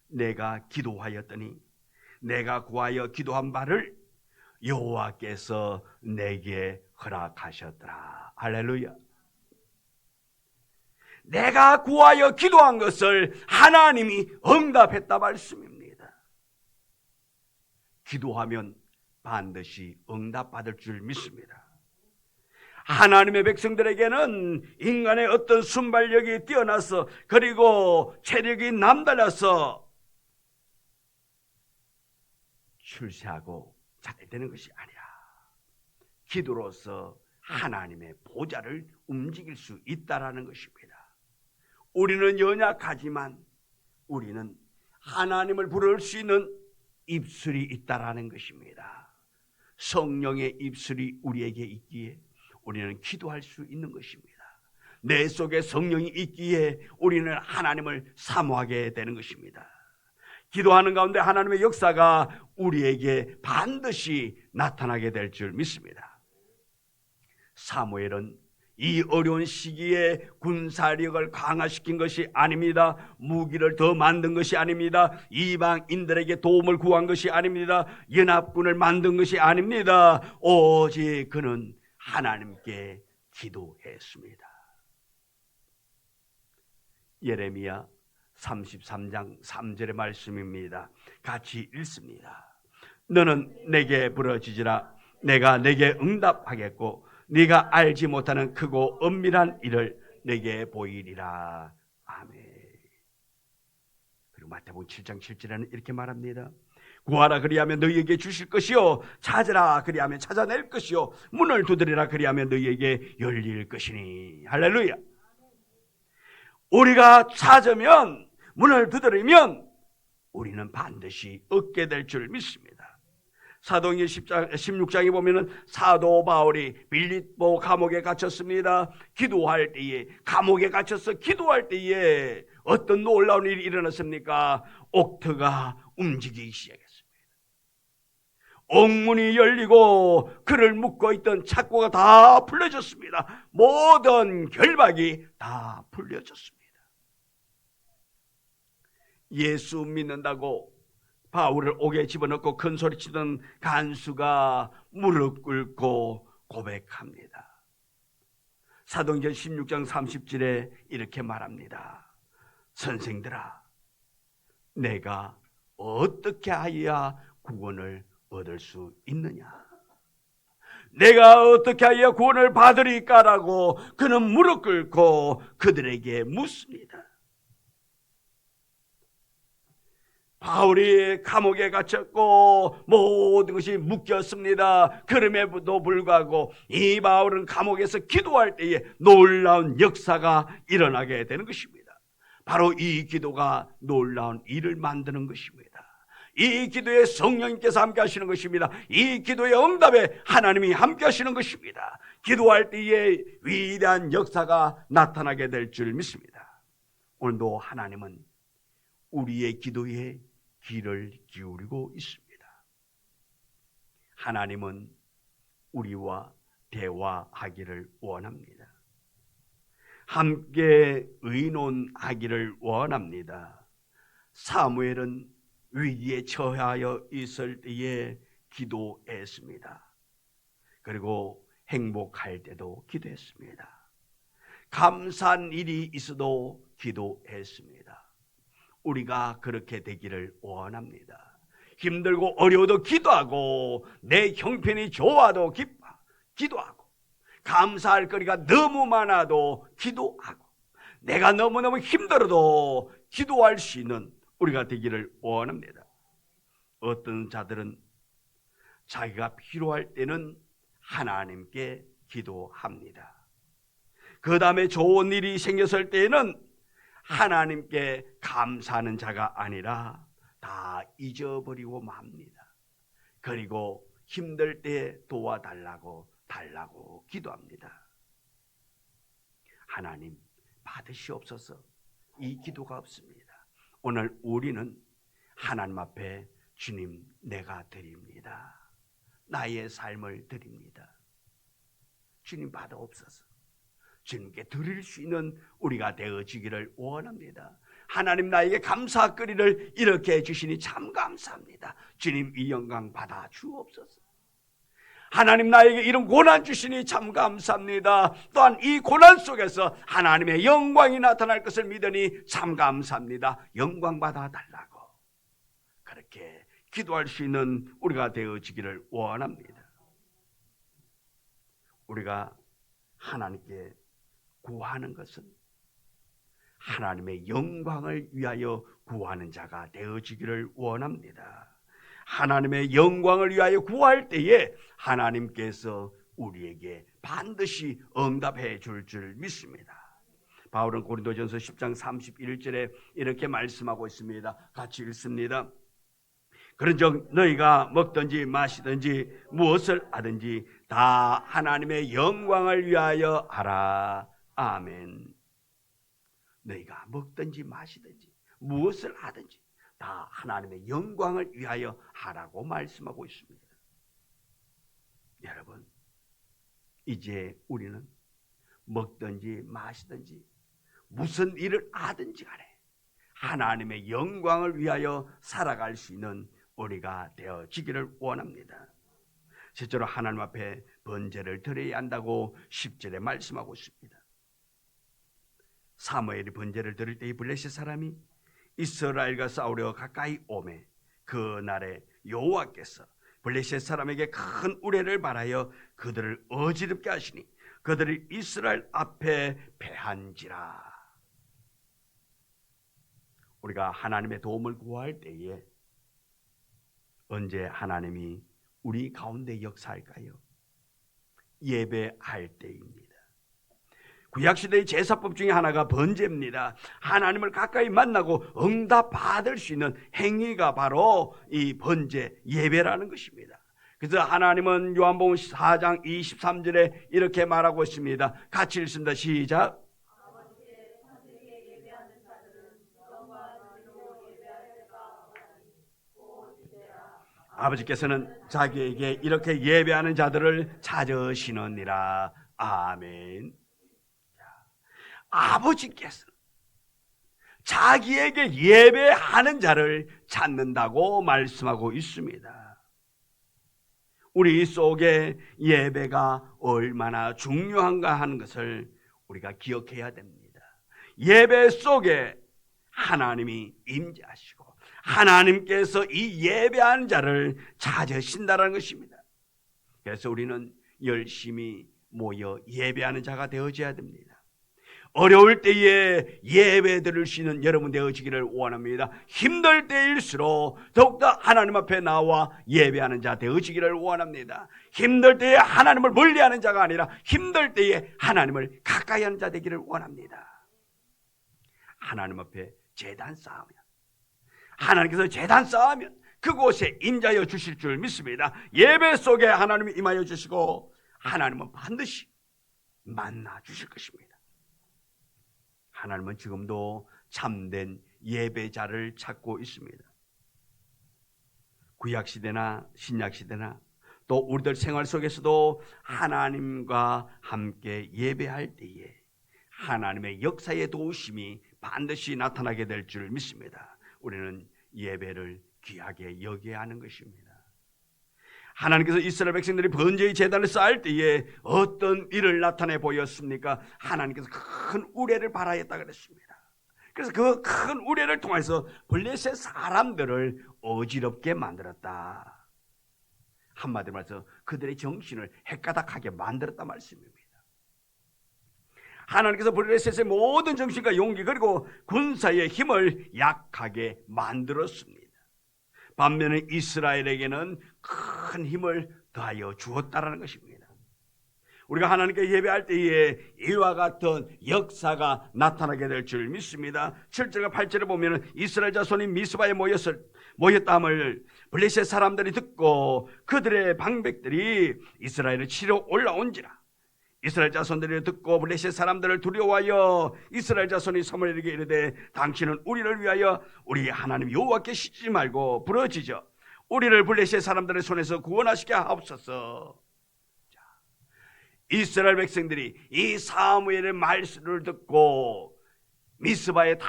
내가 기도하였더니 내가 구하여 기도한 바를 여호와께서 내게 허락하셨더라. 할렐루야. 내가 구하여 기도한 것을 하나님이 응답했다 말씀입니다. 기도하면 반드시 응답받을 줄 믿습니다. 하나님의 백성들에게는 인간의 어떤 순발력이 뛰어나서 그리고 체력이 남달라서 출세하고 잘 되는 것이 아니라 기도로서 하나님의 보좌를 움직일 수 있다라는 것입니다. 우리는 연약하지만 우리는 하나님을 부를 수 있는 입술이 있다라는 것입니다. 성령의 입술이 우리에게 있기에 우리는 기도할 수 있는 것입니다. 내 속에 성령이 있기에 우리는 하나님을 사모하게 되는 것입니다. 기도하는 가운데 하나님의 역사가 우리에게 반드시 나타나게 될 줄 믿습니다. 사무엘은 이 어려운 시기에 군사력을 강화시킨 것이 아닙니다. 무기를 더 만든 것이 아닙니다. 이방인들에게 도움을 구한 것이 아닙니다. 연합군을 만든 것이 아닙니다. 오직 그는 하나님께 기도했습니다. 예레미야 33장 3절의 말씀입니다. 같이 읽습니다. 너는 내게 부르짖으라. 내가 내게 응답하겠고 네가 알지 못하는 크고 엄밀한 일을 내게 보이리라. 아멘. 그리고 마태복음 7장 7절에는 이렇게 말합니다. 구하라 그리하면 너희에게 주실 것이요 찾으라 그리하면 찾아낼 것이요 문을 두드리라 그리하면 너희에게 열릴 것이니. 할렐루야. 우리가 찾으면 문을 두드리면 우리는 반드시 얻게 될 줄 믿습니다. 사도행전 16장에 보면은 사도 바울이 빌립보 감옥에 갇혔습니다. 기도할 때에, 감옥에 갇혀서 기도할 때에 어떤 놀라운 일이 일어났습니까? 옥터가 움직이기 시작했습니다. 옥문이 열리고 그를 묶고 있던 착고가 다 풀려졌습니다. 모든 결박이 다 풀려졌습니다. 예수 믿는다고 바울을 옥에 집어넣고 큰 소리치던 간수가 무릎 꿇고 고백합니다. 사도행전 16장 30절에 이렇게 말합니다. 선생들아, 내가 어떻게 하여야 구원을 얻을 수 있느냐? 내가 어떻게 하여 구원을 받으리까라고 그는 무릎 꿇고 그들에게 묻습니다. 바울이 감옥에 갇혔고 모든 것이 묶였습니다. 그럼에도 불구하고 이 바울은 감옥에서 기도할 때에 놀라운 역사가 일어나게 되는 것입니다. 바로 이 기도가 놀라운 일을 만드는 것입니다. 이 기도에 성령님께서 함께 하시는 것입니다. 이 기도의 응답에 하나님이 함께 하시는 것입니다. 기도할 때에 위대한 역사가 나타나게 될 줄 믿습니다. 오늘도 하나님은 우리의 기도에 귀를 기울이고 있습니다. 하나님은 우리와 대화하기를 원합니다. 함께 의논하기를 원합니다. 사무엘은 위기에 처하여 있을 때에 기도했습니다. 그리고 행복할 때도 기도했습니다. 감사한 일이 있어도 기도했습니다. 우리가 그렇게 되기를 원합니다. 힘들고 어려워도 기도하고, 내 형편이 좋아도 기도하고, 감사할 거리가 너무 많아도 기도하고, 내가 너무너무 힘들어도 기도할 수 있는 우리가 되기를 원합니다. 어떤 자들은 자기가 필요할 때는 하나님께 기도합니다. 그 다음에 좋은 일이 생겼을 때에는 하나님께 감사하는 자가 아니라 다 잊어버리고 맙니다. 그리고 힘들 때 도와달라고 기도합니다. 하나님 받으시옵소서. 이 기도가 없습니다. 오늘 우리는 하나님 앞에 주님, 내가 드립니다. 나의 삶을 드립니다. 주님 받아옵소서. 주님께 드릴 수 있는 우리가 되어지기를 원합니다. 하나님, 나에게 감사거리를 이렇게 해주시니 참 감사합니다. 주님, 이 영광 받아 주옵소서. 하나님, 나에게 이런 고난 주시니 참 감사합니다. 또한 이 고난 속에서 하나님의 영광이 나타날 것을 믿으니 참 감사합니다. 영광 받아 달라고 그렇게 기도할 수 있는 우리가 되어지기를 원합니다. 우리가 하나님께 구하는 것은 하나님의 영광을 위하여 구하는 자가 되어지기를 원합니다. 하나님의 영광을 위하여 구할 때에 하나님께서 우리에게 반드시 응답해 줄 믿습니다. 바울은 고린도전서 10장 31절에 이렇게 말씀하고 있습니다. 같이 읽습니다. 그런즉 너희가 먹든지 마시든지 무엇을 하든지 다 하나님의 영광을 위하여 하라. 아멘. 너희가 먹든지 마시든지 무엇을 하든지 다 하나님의 영광을 위하여 하라고 말씀하고 있습니다. 여러분, 이제 우리는 먹든지 마시든지 무슨 일을 하든지 간에 하나님의 영광을 위하여 살아갈 수 있는 우리가 되어지기를 원합니다. 실제로 하나님 앞에 번제를 드려야 한다고 10절에 말씀하고 있습니다. 사무엘이 번제를 드릴 때 이 블레셋 사람이 이스라엘과 싸우려 가까이 오매 그 날에 여호와께서 블레셋 사람에게 큰 우레를 발하여 그들을 어지럽게 하시니 그들이 이스라엘 앞에 패한지라. 우리가 하나님의 도움을 구할 때에 언제 하나님이 우리 가운데 역사할까요? 예배할 때입니다. 구약시대의 제사법 중에 하나가 번제입니다. 하나님을 가까이 만나고 응답 받을 수 있는 행위가 바로 이 번제 예배라는 것입니다. 그래서 하나님은 요한복음 4장 23절에 이렇게 말하고 있습니다. 같이 읽습니다. 시작. 아버지께서는 자기에게 이렇게 예배하는 자들을 찾으시느니라. 아멘. 아버지께서 자기에게 예배하는 자를 찾는다고 말씀하고 있습니다. 우리 속에 예배가 얼마나 중요한가 하는 것을 우리가 기억해야 됩니다. 예배 속에 하나님이 임재하시고 하나님께서 이 예배하는 자를 찾으신다는 것입니다. 그래서 우리는 열심히 모여 예배하는 자가 되어져야 됩니다. 어려울 때에 예배 드릴 수 있는 여러분 되어지기를 원합니다. 힘들 때일수록 더욱더 하나님 앞에 나와 예배하는 자 되어지기를 원합니다. 힘들 때에 하나님을 멀리하는 자가 아니라 힘들 때에 하나님을 가까이 하는 자 되기를 원합니다. 하나님 앞에 제단 쌓으면, 하나님께서 제단 쌓으면 그곳에 임자여 주실 줄 믿습니다. 예배 속에 하나님이 임하여 주시고 하나님은 반드시 만나 주실 것입니다. 하나님은 지금도 참된 예배자를 찾고 있습니다. 구약시대나 신약시대나 또 우리들 생활 속에서도 하나님과 함께 예배할 때에 하나님의 역사의 도우심이 반드시 나타나게 될 줄 믿습니다. 우리는 예배를 귀하게 여겨야 하는 것입니다. 하나님께서 이스라엘 백성들이 번제의 제단을 쌓을 때에 어떤 일을 나타내 보였습니까? 하나님께서 큰 우레를 발하였다 그랬습니다. 그래서 그 큰 우레를 통해서 블레셋 사람들을 어지럽게 만들었다. 한마디로 말해서 그들의 정신을 헷가닥하게 만들었다 말씀입니다. 하나님께서 블레셋의 모든 정신과 용기 그리고 군사의 힘을 약하게 만들었습니다. 반면에 이스라엘에게는 큰 힘을 더하여 주었다라는 것입니다. 우리가 하나님께 예배할 때에 이와 같은 역사가 나타나게 될 줄 믿습니다. 7절과 8절에 보면 이스라엘 자손이 미스바에 모였다함을 블레셋 사람들이 듣고 그들의 방백들이 이스라엘을 치러 올라온지라. 이스라엘 자손들이 듣고 블레셋 사람들을 두려워하여 이스라엘 자손이 사무엘에게 이르되 당신은 우리를 위하여 우리 하나님 여호와께 쉬지 말고 부르짖어 우리를 블레셋 사람들의 손에서 구원하시게 하옵소서. 자, 이스라엘 백성들이 이 사무엘의 말씀을 듣고 미스바에 다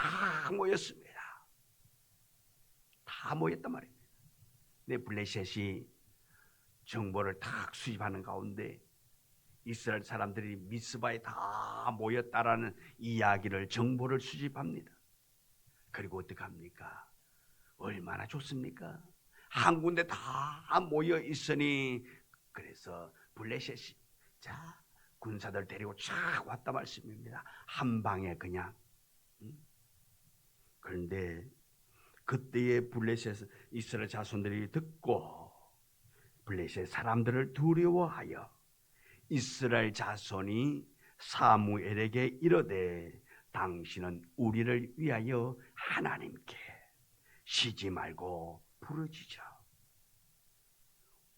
모였습니다. 다 모였단 말입니다. 근데 블레셋이 정보를 딱 수집하는 가운데 이스라엘 사람들이 미스바에 다 모였다라는 이야기를 정보를 수집합니다. 그리고 어떻게 합니까? 얼마나 좋습니까? 한 군데 다 모여 있으니 그래서 블레셋이 자 군사들 데리고 쫙 왔다 말씀입니다. 한 방에 그냥. 그런데 그때의 블레셋 이스라엘 자손들이 듣고 블레셋 사람들을 두려워하여 이스라엘 자손이 사무엘에게 이르되 당신은 우리를 위하여 하나님께 쉬지 말고 부르짖어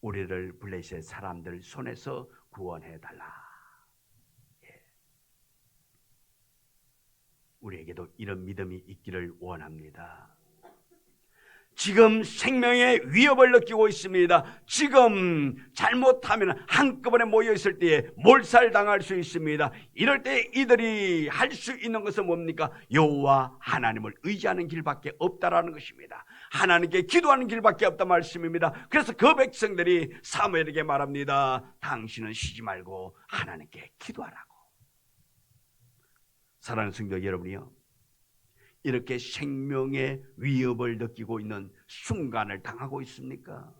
우리를 블레셋 사람들 손에서 구원해달라. 예. 우리에게도 이런 믿음이 있기를 원합니다. 지금 생명의 위협을 느끼고 있습니다. 지금 잘못하면 한꺼번에 모여있을 때에 몰살당할 수 있습니다. 이럴 때 이들이 할 수 있는 것은 뭡니까? 여호와 하나님을 의지하는 길밖에 없다라는 것입니다. 하나님께 기도하는 길밖에 없다 말씀입니다. 그래서 그 백성들이 사무엘에게 말합니다. 당신은 쉬지 말고 하나님께 기도하라고. 사랑하는 성도 여러분이요, 이렇게 생명의 위협을 느끼고 있는 순간을 당하고 있습니까?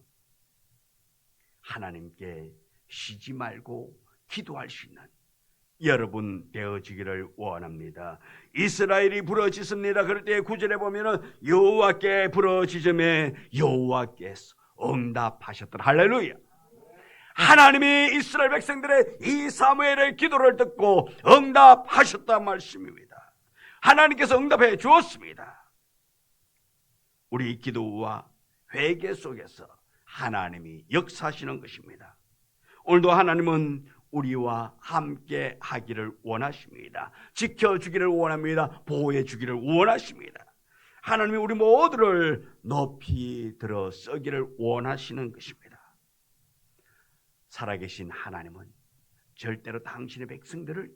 하나님께 쉬지 말고 기도할 수 있는 여러분 되어지기를 원합니다. 이스라엘이 부르짖습니다. 그럴 때 9절에 보면은 여호와께 부르짖음에 여호와께서 응답하셨더라. 할렐루야. 하나님이 이스라엘 백성들의 이 사무엘의 기도를 듣고 응답하셨단 말씀입니다. 하나님께서 응답해 주었습니다. 우리 기도와 회개 속에서 하나님이 역사하시는 것입니다. 오늘도 하나님은 우리와 함께 하기를 원하십니다. 지켜주기를 원합니다. 보호해 주기를 원하십니다. 하나님이 우리 모두를 높이 들어 쓰기를 원하시는 것입니다. 살아계신 하나님은 절대로 당신의 백성들을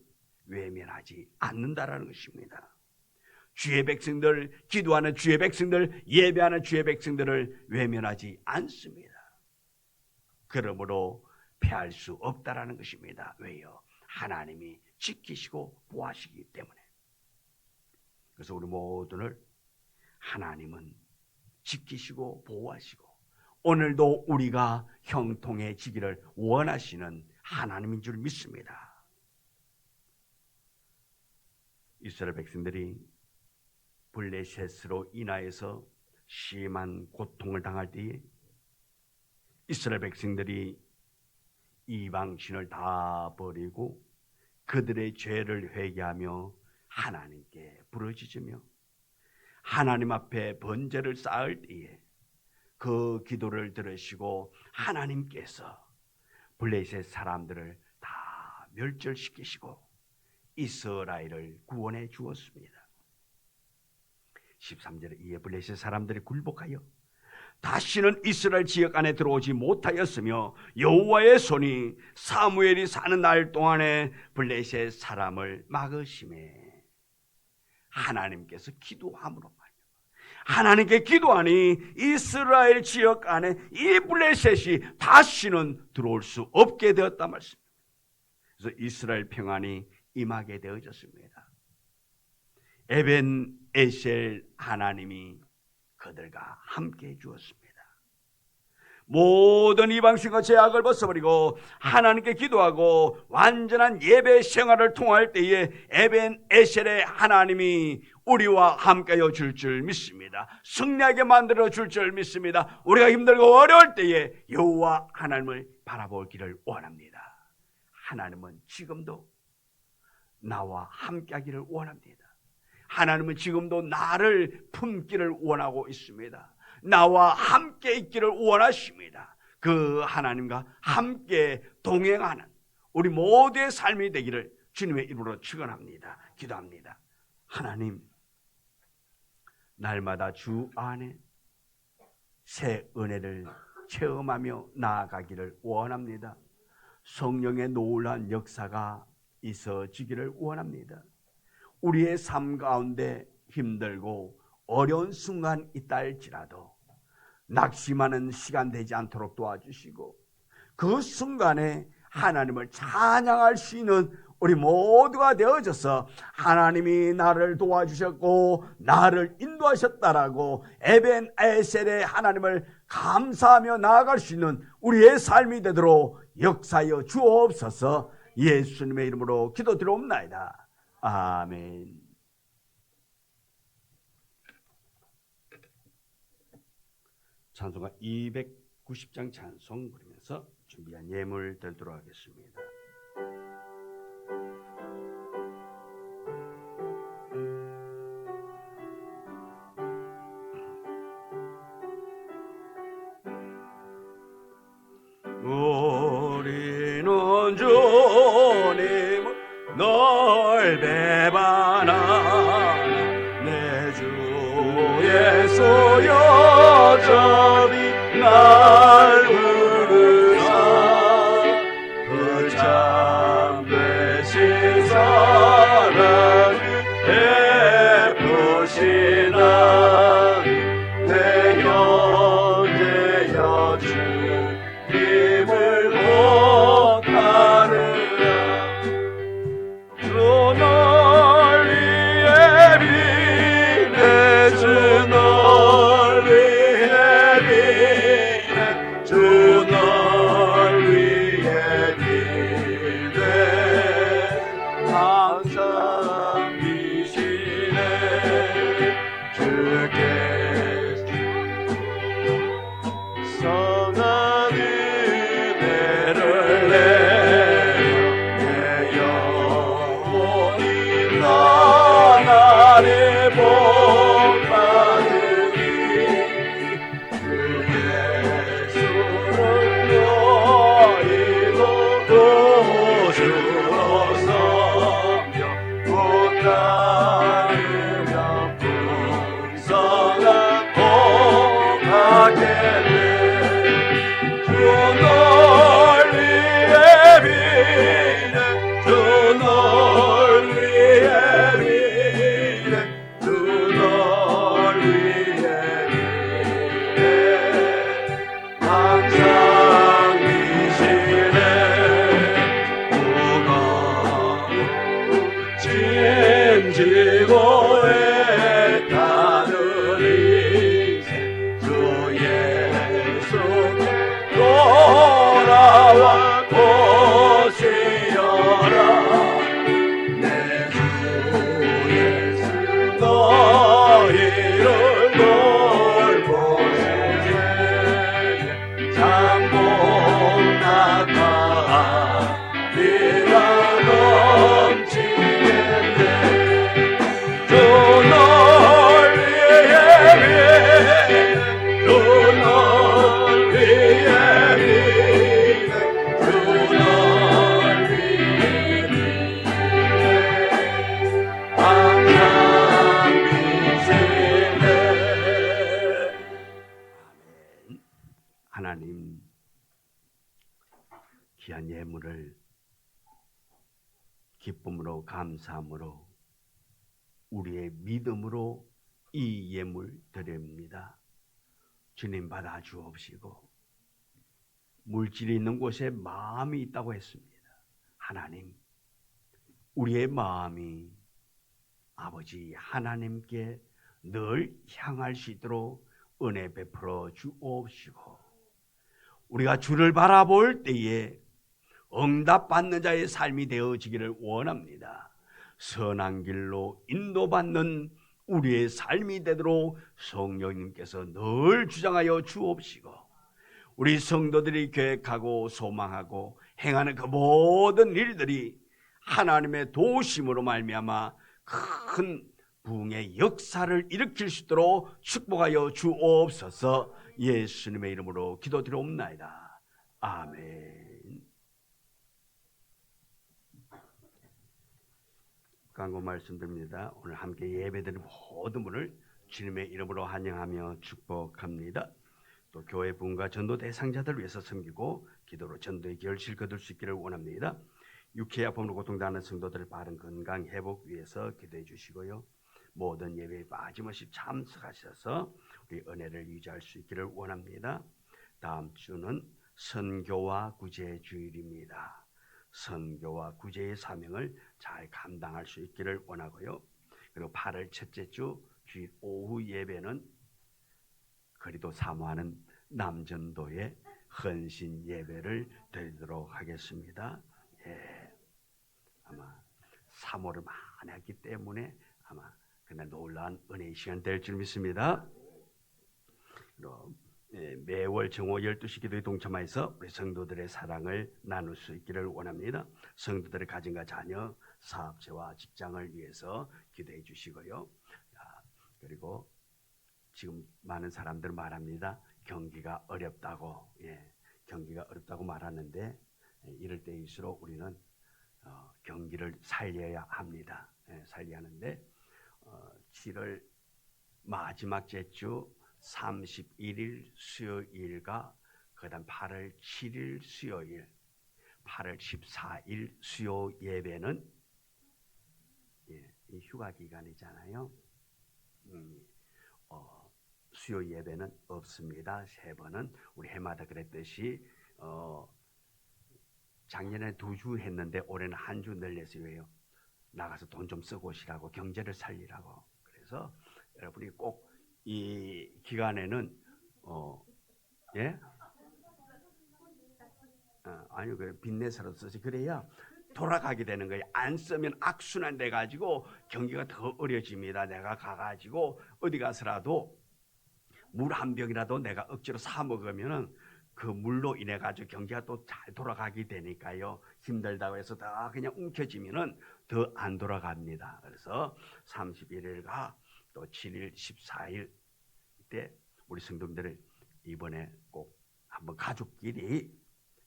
외면하지 않는다라는 것입니다. 주의 백성들, 기도하는 주의 백성들, 예배하는 주의 백성들을 외면하지 않습니다. 그러므로 패할 수 없다라는 것입니다. 왜요? 하나님이 지키시고 보호하시기 때문에. 그래서 우리 모두를 하나님은 지키시고 보호하시고 오늘도 우리가 형통해지기를 원하시는 하나님인 줄 믿습니다. 이스라엘 백성들이 블레셋으로 인하여서 심한 고통을 당할 때에 이스라엘 백성들이 이방신을 다 버리고 그들의 죄를 회개하며 하나님께 부르짖으며 하나님 앞에 번제를 쌓을 때에 그 기도를 들으시고 하나님께서 블레셋 사람들을 다 멸절시키시고 이스라엘을 구원해 주었습니다. 13절에 이에 블레셋 사람들이 굴복하여 다시는 이스라엘 지역 안에 들어오지 못하였으며 여호와의 손이 사무엘이 사는 날 동안에 블레셋 사람을 막으심에 하나님께서 기도함으로 하나님께 기도하니 이스라엘 지역 안에 이 블레셋이 다시는 들어올 수 없게 되었단 말씀입니다. 그래서 이스라엘 평안이 임하게 되어졌습니다. 에벤 에셀 하나님이 그들과 함께 해 주었습니다. 모든 이방신과 제약을 벗어버리고 하나님께 기도하고 완전한 예배 생활을 통할 때에 에벤 에셀의 하나님이 우리와 함께하여 줄 줄 믿습니다. 승리하게 만들어 줄 줄 믿습니다. 우리가 힘들고 어려울 때에 여호와 하나님을 바라보기를 원합니다. 하나님은 지금도 나와 함께하기를 원합니다. 하나님은 지금도 나를 품기를 원하고 있습니다. 나와 함께 있기를 원하십니다. 그 하나님과 함께 동행하는 우리 모두의 삶이 되기를 주님의 이름으로 축원합니다. 기도합니다. 하나님, 날마다 주 안에 새 은혜를 체험하며 나아가기를 원합니다. 성령의 놀라운 역사가 있어지기를 원합니다. 우리의 삶 가운데 힘들고 어려운 순간 있다 할지라도 낙심하는 시간 되지 않도록 도와주시고 그 순간에 하나님을 찬양할 수 있는 우리 모두가 되어져서 하나님이 나를 도와주셨고 나를 인도하셨다라고 에벤 에셀의 하나님을 감사하며 나아갈 수 있는 우리의 삶이 되도록 역사하여 주옵소서. 예수님의 이름으로 기도드리옵나이다. 아멘. 찬송가 290장 찬송 부르면서 준비한 예물 드리도록 하겠습니다. 우리는 주님을 널 배반하나 내 주 예수 여전히 날 부르사 그 참 되신 사랑을 베푸시나 내 형제여 주님을 못하느라 주 널리에 비내 주 널리에 비 귀한 예물을 기쁨으로 감사함으로 우리의 믿음으로 이 예물 드립니다. 주님 받아 주옵시고 물질이 있는 곳에 마음이 있다고 했습니다. 하나님, 우리의 마음이 아버지 하나님께 늘 향할 수 있도록 은혜 베풀어 주옵시고 우리가 주를 바라볼 때에 응답받는 자의 삶이 되어지기를 원합니다. 선한 길로 인도받는 우리의 삶이 되도록 성령님께서 늘 주장하여 주옵시고 우리 성도들이 계획하고 소망하고 행하는 그 모든 일들이 하나님의 도우심으로 말미암아 큰 부흥의 역사를 일으킬 수 있도록 축복하여 주옵소서. 예수님의 이름으로 기도드리옵나이다. 아멘. 광고 말씀드립니다. 오늘 함께 예배드리는 모든 분을 주님의 이름으로 환영하며 축복합니다. 또 교회 부흥과 전도 대상자들을 위해서 섬기고 기도로 전도의 결실 거둘 수 있기를 원합니다. 육체아픔으로 고통당하는 성도들의 바른 건강 회복 위해서 기도해 주시고요. 모든 예배에 빠짐없이 참석하셔서 우리 은혜를 유지할 수 있기를 원합니다. 다음 주는 선교와 구제 주일입니다. 선교와 구제의 사명을 잘 감당할 수 있기를 원하고요. 그리고 8월 첫째 주 주일 오후 예배는 그리도 사모하는 남전도의 헌신 예배를 드리도록 하겠습니다. 예, 아마 사모를 많이 했기 때문에 아마 그날 놀라운 은혜의 시간 될 줄 믿습니다. 그럼 매월 정오 12시 기도에 동참해서 우리 성도들의 사랑을 나눌 수 있기를 원합니다. 성도들의 가정과 자녀, 사업체와 직장을 위해서 기도해 주시고요. 그리고 지금 많은 사람들 말합니다. 경기가 어렵다고, 경기가 어렵다고 말하는데 이럴 때일수록 우리는 경기를 살려야 합니다. 살려야 하는데 7월 마지막 제주 31일 수요일과 그다음 8월 7일 수요일, 8월 14일 수요 예배는 이 휴가 기간이잖아요. 수요 예배는 없습니다. 세 번은 우리 해마다 그랬듯이 작년에 2주 했는데 올해는 한 주 늘려서 왜요? 나가서 돈 좀 쓰고 오시라고, 경제를 살리라고. 그래서 여러분이 꼭 이 기간에는 아니요, 그 빚내서로 쓰지. 그래야 돌아가게 되는 거예요. 안 쓰면 악순환 돼 가지고 경기가 더 어려집니다. 내가 가가지고 어디 가서라도 물 한 병이라도 내가 억지로 사 먹으면은 그 물로 인해 가지고 경기가 또 잘 돌아가게 되니까요. 힘들다고 해서 다 그냥 움켜쥐면은 더 안 돌아갑니다. 그래서 31일과 또 7일, 14일 때 우리 성도님들 이번에 꼭 한번 가족끼리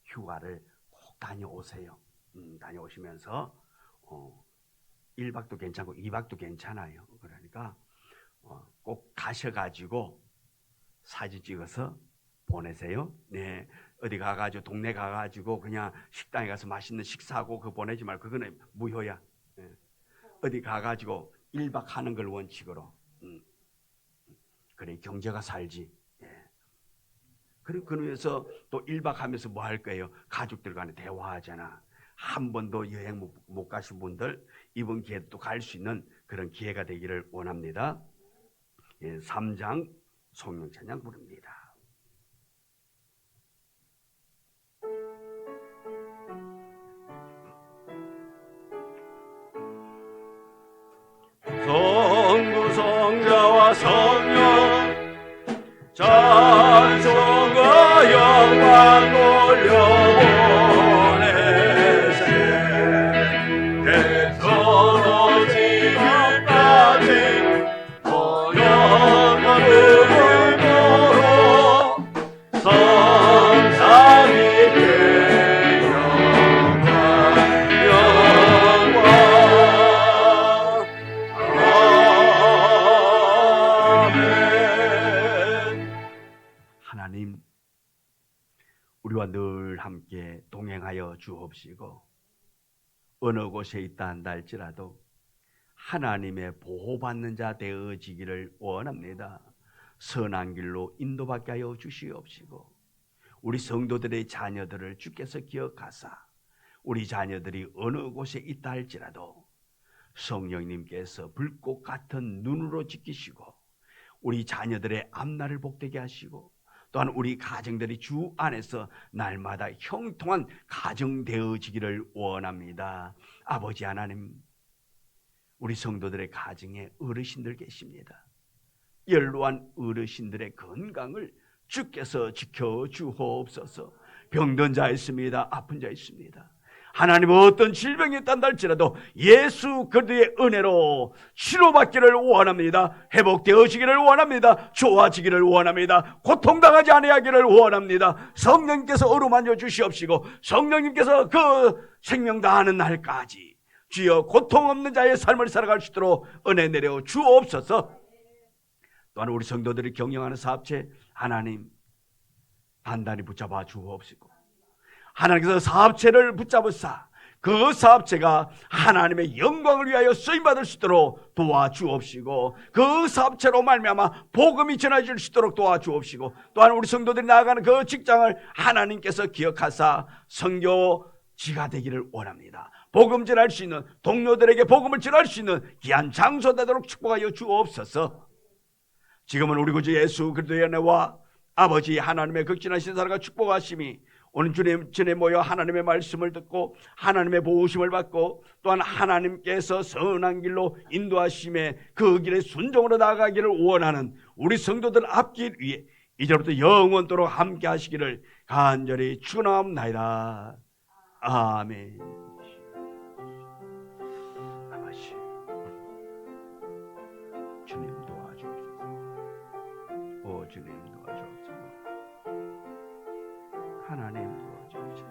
휴가를 꼭 다녀오세요. 다녀오시면서 1박도 괜찮고 2박도 괜찮아요. 그러니까 꼭 가셔가지고 사진 찍어서 보내세요. 네, 어디 가가지고 동네 가가지고 그냥 식당에 가서 맛있는 식사하고 그거 보내지 말고 그거는 무효야. 네. 어디 가가지고 1박 하는 걸 원칙으로. 그래 경제가 살지. 예. 그리고 그 위해서 또 1박 하면서 뭐 할 거예요? 가족들 간에 대화하잖아. 한 번도 여행 못 가신 분들 이번 기회에 또 갈 수 있는 그런 기회가 되기를 원합니다. 3장 성령 찬양 부릅니다. 성부성자와 성령 찬송과 영광 돌려보내세 대서로지기까지 영원을 보러 함께 동행하여 주옵시고 어느 곳에 있다 한다 할지라도 하나님의 보호받는 자 되어지기를 원합니다. 선한 길로 인도받게 하여 주시옵시고 우리 성도들의 자녀들을 주께서 기억하사 우리 자녀들이 어느 곳에 있다 할지라도 성령님께서 불꽃 같은 눈으로 지키시고 우리 자녀들의 앞날을 복되게 하시고 또한 우리 가정들이 주 안에서 날마다 형통한 가정 되어지기를 원합니다. 아버지 하나님, 우리 성도들의 가정에 어르신들 계십니다. 연로한 어르신들의 건강을 주께서 지켜주옵소서. 병든 자 있습니다. 아픈 자 있습니다. 하나님 어떤 질병이 있단다 할지라도 예수 그리스도의 은혜로 치료받기를 원합니다. 회복되어지기를 원합니다. 좋아지기를 원합니다. 고통당하지 아니하기를 원합니다. 성령님께서 어루만져 주시옵시고 성령님께서 그 생명 다하는 날까지 주여 고통 없는 자의 삶을 살아갈 수 있도록 은혜 내려 주옵소서. 또한 우리 성도들이 경영하는 사업체 하나님 단단히 붙잡아 주옵시고 하나님께서 사업체를 붙잡으사 그 사업체가 하나님의 영광을 위하여 쓰임받을 수 있도록 도와주옵시고 그 사업체로 말미암아 복음이 전해질 수 있도록 도와주옵시고 또한 우리 성도들이 나아가는 그 직장을 하나님께서 기억하사 선교지가 되기를 원합니다. 복음 전할 수 있는 동료들에게 복음을 전할 수 있는 귀한 장소 되도록 축복하여 주옵소서. 지금은 우리 구주 예수 그리스도의 은혜와 아버지 하나님의 극진하신 사랑과 축복하심이 오늘 주님 전에 모여 하나님의 말씀을 듣고 하나님의 보호심을 받고 또한 하나님께서 선한 길로 인도하심에 그 길에 순종으로 나아가기를 원하는 우리 성도들 앞길 위에 이제부터 영원토록 함께 하시기를 간절히 축원하옵나이다. 아멘. 아버지 주님 도와주옵소서. 오 주님 도와주옵소서. 하나님 도와주옵소서.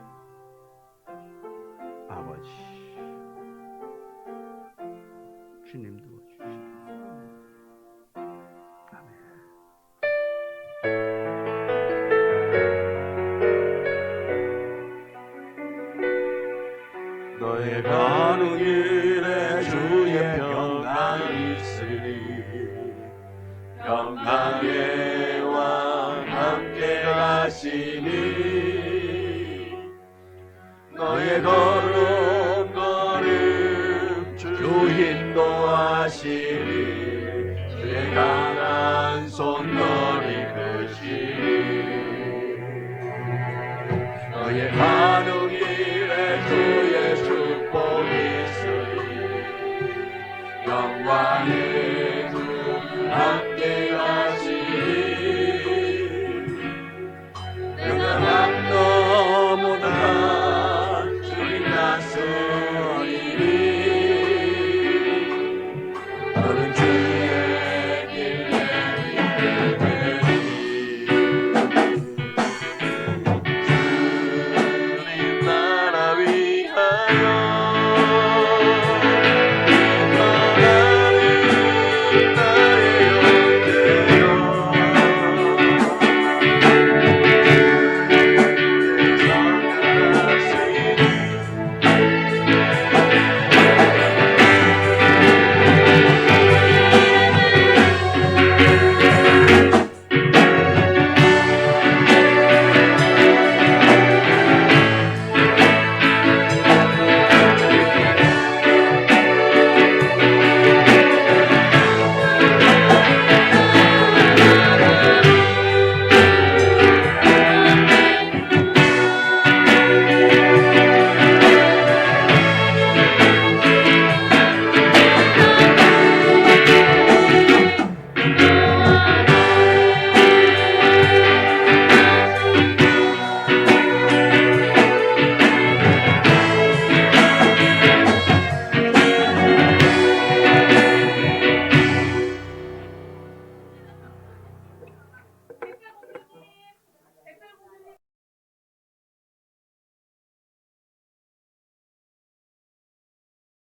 아버지 주님 도와주시옵소서. 아멘. 너의 가는 길에 주의 평강이 있으리 평강의 왕 함께 가시니 너의 걸음 주 인도하시니 주의 강한 손 너를 드시니 너의 가는